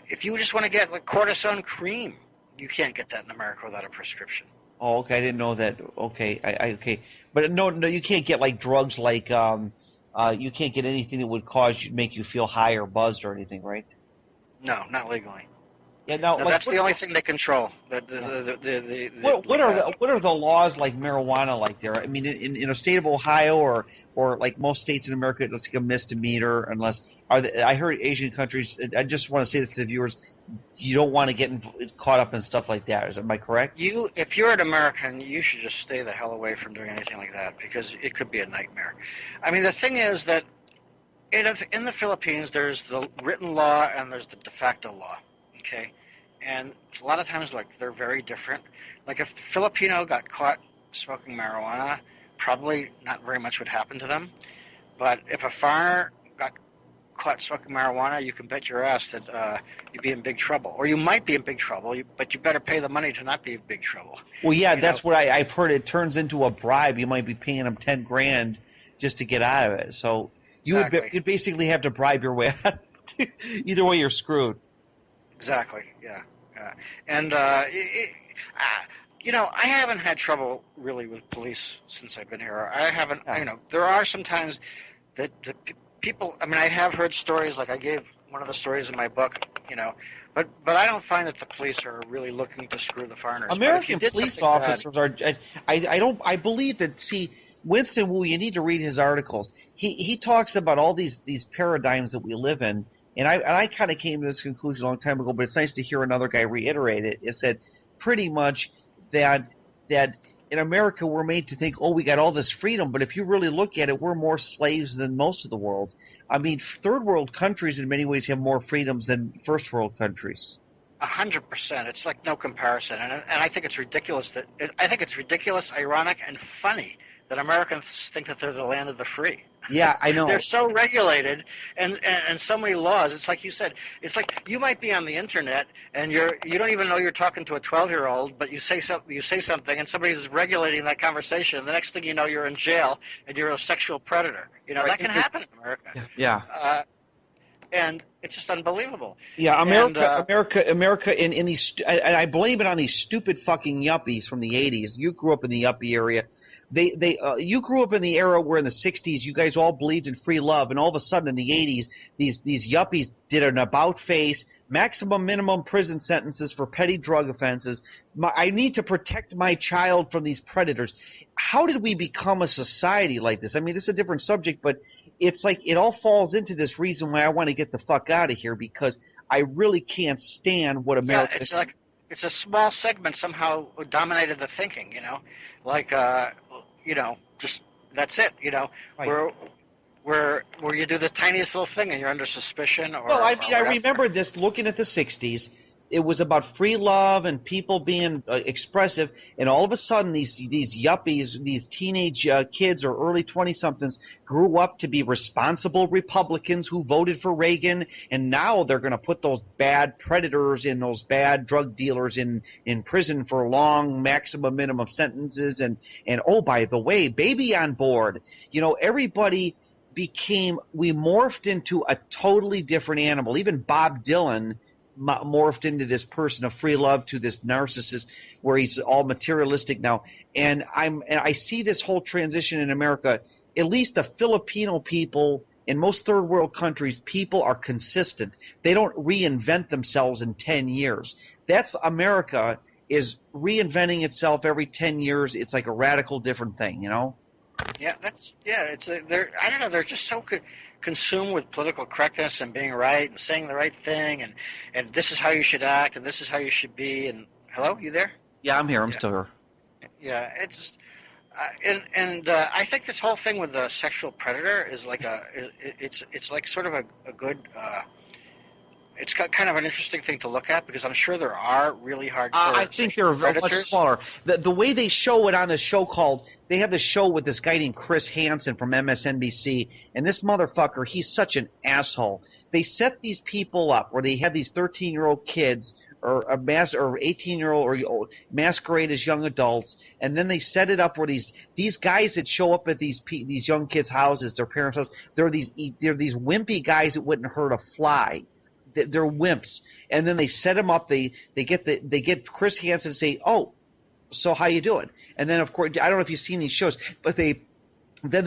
if you just want to get like cortisone cream, you can't get that in America without a prescription. Oh, okay, I didn't know that. Okay, okay, but no, you can't get like drugs like you can't get anything that would make you feel high or buzzed or anything, right? No, not legally. Yeah, now No, like that's the only thing they control. what are the laws like marijuana like there? I mean, in a state of Ohio or like most states in America, it's like a misdemeanor unless I heard Asian countries. I just want to say this to the viewers: you don't want to get caught up in stuff like that. Am I correct? If you're an American, you should just stay the hell away from doing anything like that because it could be a nightmare. I mean, the thing is that in the Philippines, there's the written law and there's the de facto law. Okay, and a lot of times, like they're very different. Like if the Filipino got caught smoking marijuana, probably not very much would happen to them. But if a foreigner got caught smoking marijuana, you can bet your ass that you'd be in big trouble, or you might be in big trouble. But you better pay the money to not be in big trouble. Well, yeah, that's what I've heard. It turns into a bribe. You might be paying them 10 grand just to get out of it. So Exactly. you'd basically have to bribe your way out. Either way, you're screwed. Exactly. Yeah. And I haven't had trouble really with police since I've been here. I haven't. Yeah. There are some times that people. I mean, I have heard stories like I gave one of the stories in my book. But I don't find that the police are really looking to screw the foreigners. American police officers are. I believe that. See, Winston Wu, you need to read his articles. He talks about all these paradigms that we live in. And I kind of came to this conclusion a long time ago, but it's nice to hear another guy reiterate it. Is that pretty much that in America we're made to think, oh, we got all this freedom, but if you really look at it, we're more slaves than most of the world. I mean, third world countries in many ways have more freedoms than first world countries. 100%. It's like no comparison, and I think it's ridiculous ironic, and funny that Americans think that they're the land of the free. Yeah, I know. They're so regulated and so many laws. It's like you said. It's like you might be on the internet and you don't even know you're talking to a 12-year-old, but you say something and somebody's regulating that conversation. And the next thing you know, you're in jail and you're a sexual predator. Right. That can happen in America. Yeah. And it's just unbelievable. Yeah, America in these, and I blame it on these stupid fucking yuppies from the '80s. You grew up in the yuppie area. You grew up in the era where in the '60s you guys all believed in free love, and all of a sudden in the '80s these yuppies did an about face, maximum minimum prison sentences for petty drug offenses. I need to protect my child from these predators. How did we become a society like this? I mean, this is a different subject, but it's like it all falls into this reason why I want to get the fuck out of here because I really can't stand what America. Yeah, it's a small segment somehow dominated the thinking. Just that's it. Right. Where you do the tiniest little thing and you're under suspicion. Well, I mean, I remember this looking at the '60s. It was about free love and people being expressive, and all of a sudden these yuppies, these teenage kids or early 20-somethings grew up to be responsible Republicans who voted for Reagan, and now they're going to put those bad predators and those bad drug dealers in prison for long maximum minimum sentences, and oh, by the way, baby on board. Everybody we morphed into a totally different animal. Even Bob Dylan morphed into this person of free love to this narcissist where he's all materialistic now. And I see this whole transition in America. At least the Filipino people in most third world countries, people are consistent. They don't reinvent themselves in 10 years. That's America is reinventing itself every 10 years. It's like a radical different thing, Yeah, I don't know. They're just so consumed with political correctness and being right and saying the right thing and this is how you should act and this is how you should be. And hello, you there? Yeah, I'm here. I'm Yeah, still here. yeah. It's and I think this whole thing with the sexual predator is like it's like sort of a good. It's got kind of an interesting thing to look at because I'm sure there are really I hardcore think sexual they're much predators. smaller. The way they show it on the show called they have the show with this guy named Chris Hansen from MSNBC, and this motherfucker, he's such an asshole. They set these people up where they have these 13-year-old kids or a mass or 18-year-old or masquerade as young adults, and then they set it up where these guys that show up at these young kids' houses, their parents' house, they're these wimpy guys that wouldn't hurt a fly. They're wimps, and then they set them up. They get Chris Hansen to say, "Oh, so how you doing?" And then of course I don't know if you've seen these shows, but they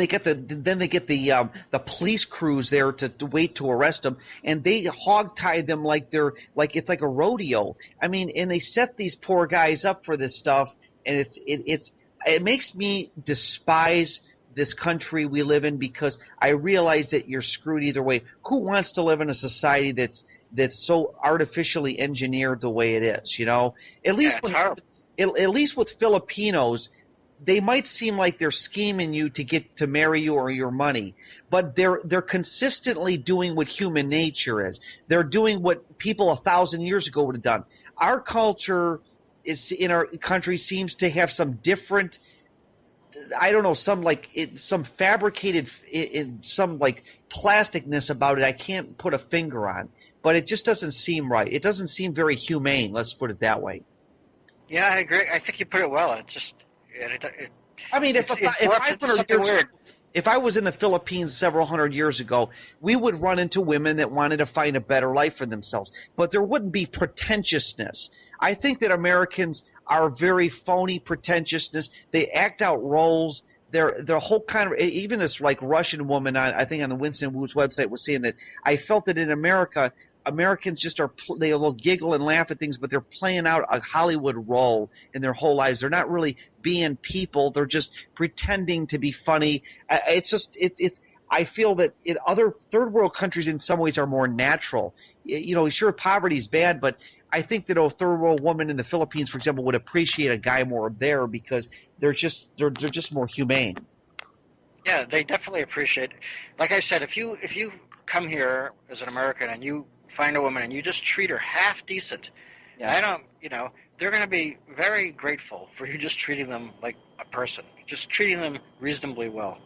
get the police crews there to wait to arrest them, and they hogtie them like it's like a rodeo. I mean, and they set these poor guys up for this stuff, and it makes me despise this country we live in because I realize that you're screwed either way. Who wants to live in a society that's so artificially engineered the way it is? You know, at Yeah, least it's horrible. at least with Filipinos, they might seem like they're scheming you to get to marry you or your money, but they're consistently doing what human nature is. They're doing what people 1,000 years ago would have done. Our culture is in our country seems to have some different. I don't know, some fabricated some like plasticness about it. I can't put a finger on, but it just doesn't seem right. It doesn't seem very humane. Let's put it that way. Yeah, I agree. I think you put it well. It just it I mean, it if morphs into 500 something years, weird. if I was in the Philippines several hundred years ago, we would run into women that wanted to find a better life for themselves, but there wouldn't be pretentiousness. I think that Americans are very phony pretentiousness. They act out roles. Their whole kind of even this like Russian woman I think on the Winston Wu's website was saying that I felt that in America Americans just they'll giggle and laugh at things, but they're playing out a Hollywood role in their whole lives. They're not really being people. They're just pretending to be funny. It's just it's. I feel that in other third world countries, in some ways, are more natural. You know, sure, poverty is bad, but I think that a third world woman in the Philippines, for example, would appreciate a guy more there because they're just more humane. Yeah, they definitely appreciate. Like I said, if you come here as an American and you find a woman and you just treat her half decent, Yeah. I don't, they're going to be very grateful for you just treating them like a person, just treating them reasonably well,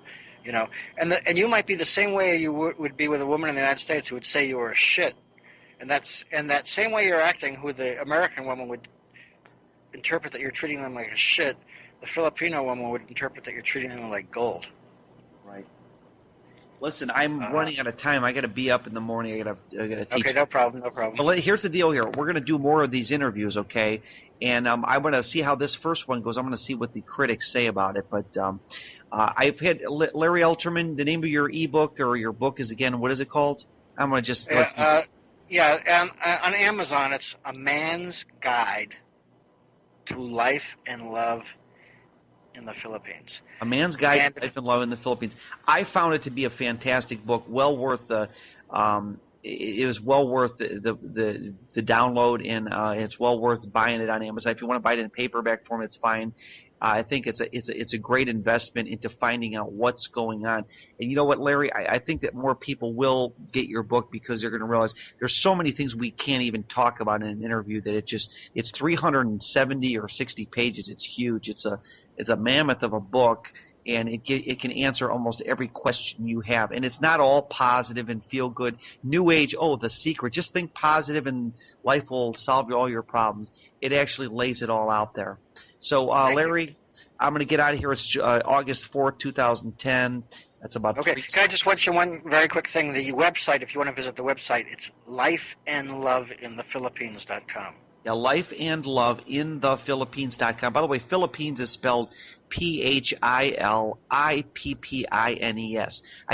and you might be the same way you would be with a woman in the United States who would say you were a shit, and that same way you're acting, who the American woman would interpret that you're treating them like a shit, the Filipino woman would interpret that you're treating them like gold. Right. Listen, I'm Uh, running out of time. I got to be up in the morning. I got to teach. okay, no problem, no problem. But here's the deal. Here, we're going to do more of these interviews, okay? And I'm going to see how this first one goes. I'm going to see what the critics say about it. But I've had Larry Elterman. The name of your ebook or your book is again, what is it called? I'm going to just let you. Yeah, and on Amazon, it's A Man's Guide to Life and Love in the Philippines. A Man's Guide to And Life and Love in the Philippines. I found it to be a fantastic book, well worth the. It was well worth the download, and it's well worth buying it on Amazon. If you want to buy it in paperback form, it's fine. I think it's a great investment into finding out what's going on. And you know what, Larry? I think that more people will get your book because they're going to realize there's so many things we can't even talk about in an interview that it's 370 or 60 pages. It's huge. It's a mammoth of a book, and it can answer almost every question you have. And it's not all positive and feel good. New Age, oh, the secret. Just think positive and life will solve all your problems. It actually lays it all out there. So, thank you. Larry, I'm going to get out of here. It's August 4th, 2010. That's about Okay, 3. can I just mention one very quick thing? The website, if you want to visit the website, it's lifeandloveinthephilippines.com. Yeah, Life and Love in the Philippines.com. By the way, Philippines is spelled Philippines. I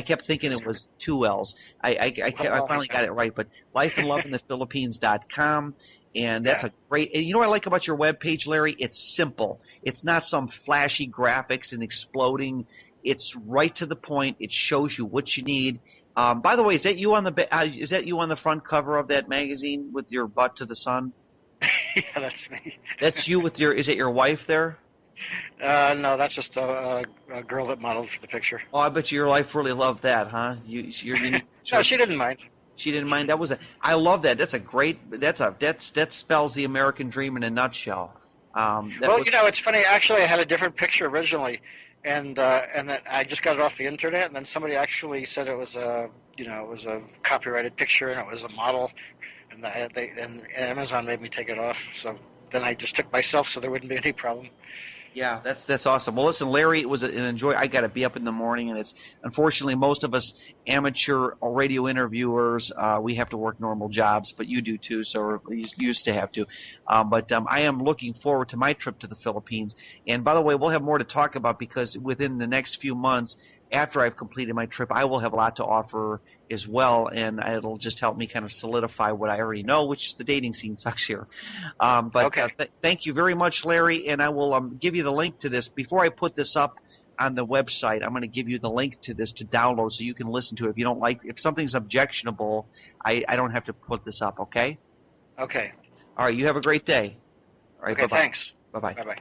kept thinking it was two L's. I finally got it right, but Life and Love in the Philippines.com. And that's Yeah. a great. And you know what I like about your webpage, Larry? It's simple. It's not some flashy graphics and exploding. It's right to the point. It shows you what you need. By the way, is that you on the front cover of that magazine with your butt to the sun? Yeah, that's me. That's you with your, is it your wife there? No, that's just a girl that modeled for the picture. Oh, I bet your wife really loved that, huh? You need No, sure she didn't mind. she didn't mind. That was a, I love that. That's a great, that spells the American dream in a nutshell. That Well, was, it's funny. Actually, I had a different picture originally, and that I just got it off the internet, and then somebody actually said it was it was a copyrighted picture, and it was a model, and and Amazon made me take it off. So then I just took myself, so there wouldn't be any problem. yeah, that's awesome. Well, listen, Larry, it was an enjoy. I got to be up in the morning, and it's unfortunately most of us amateur radio interviewers we have to work normal jobs, but you do too, so or at least used to have to. But I am looking forward to my trip to the Philippines. And by the way, we'll have more to talk about because within the next few months, after I've completed my trip, I will have a lot to offer as well, and it'll just help me kind of solidify what I already know, which is the dating scene sucks here. But Okay. thank you very much, Larry, and I will give you the link to this. Before I put this up on the website, I'm going to give you the link to this to download so you can listen to it. If you don't like, if something's objectionable, I don't have to put this up, okay? Okay. All right, you have a great day. All right, Okay. bye-bye. Thanks. Bye-bye. Bye bye.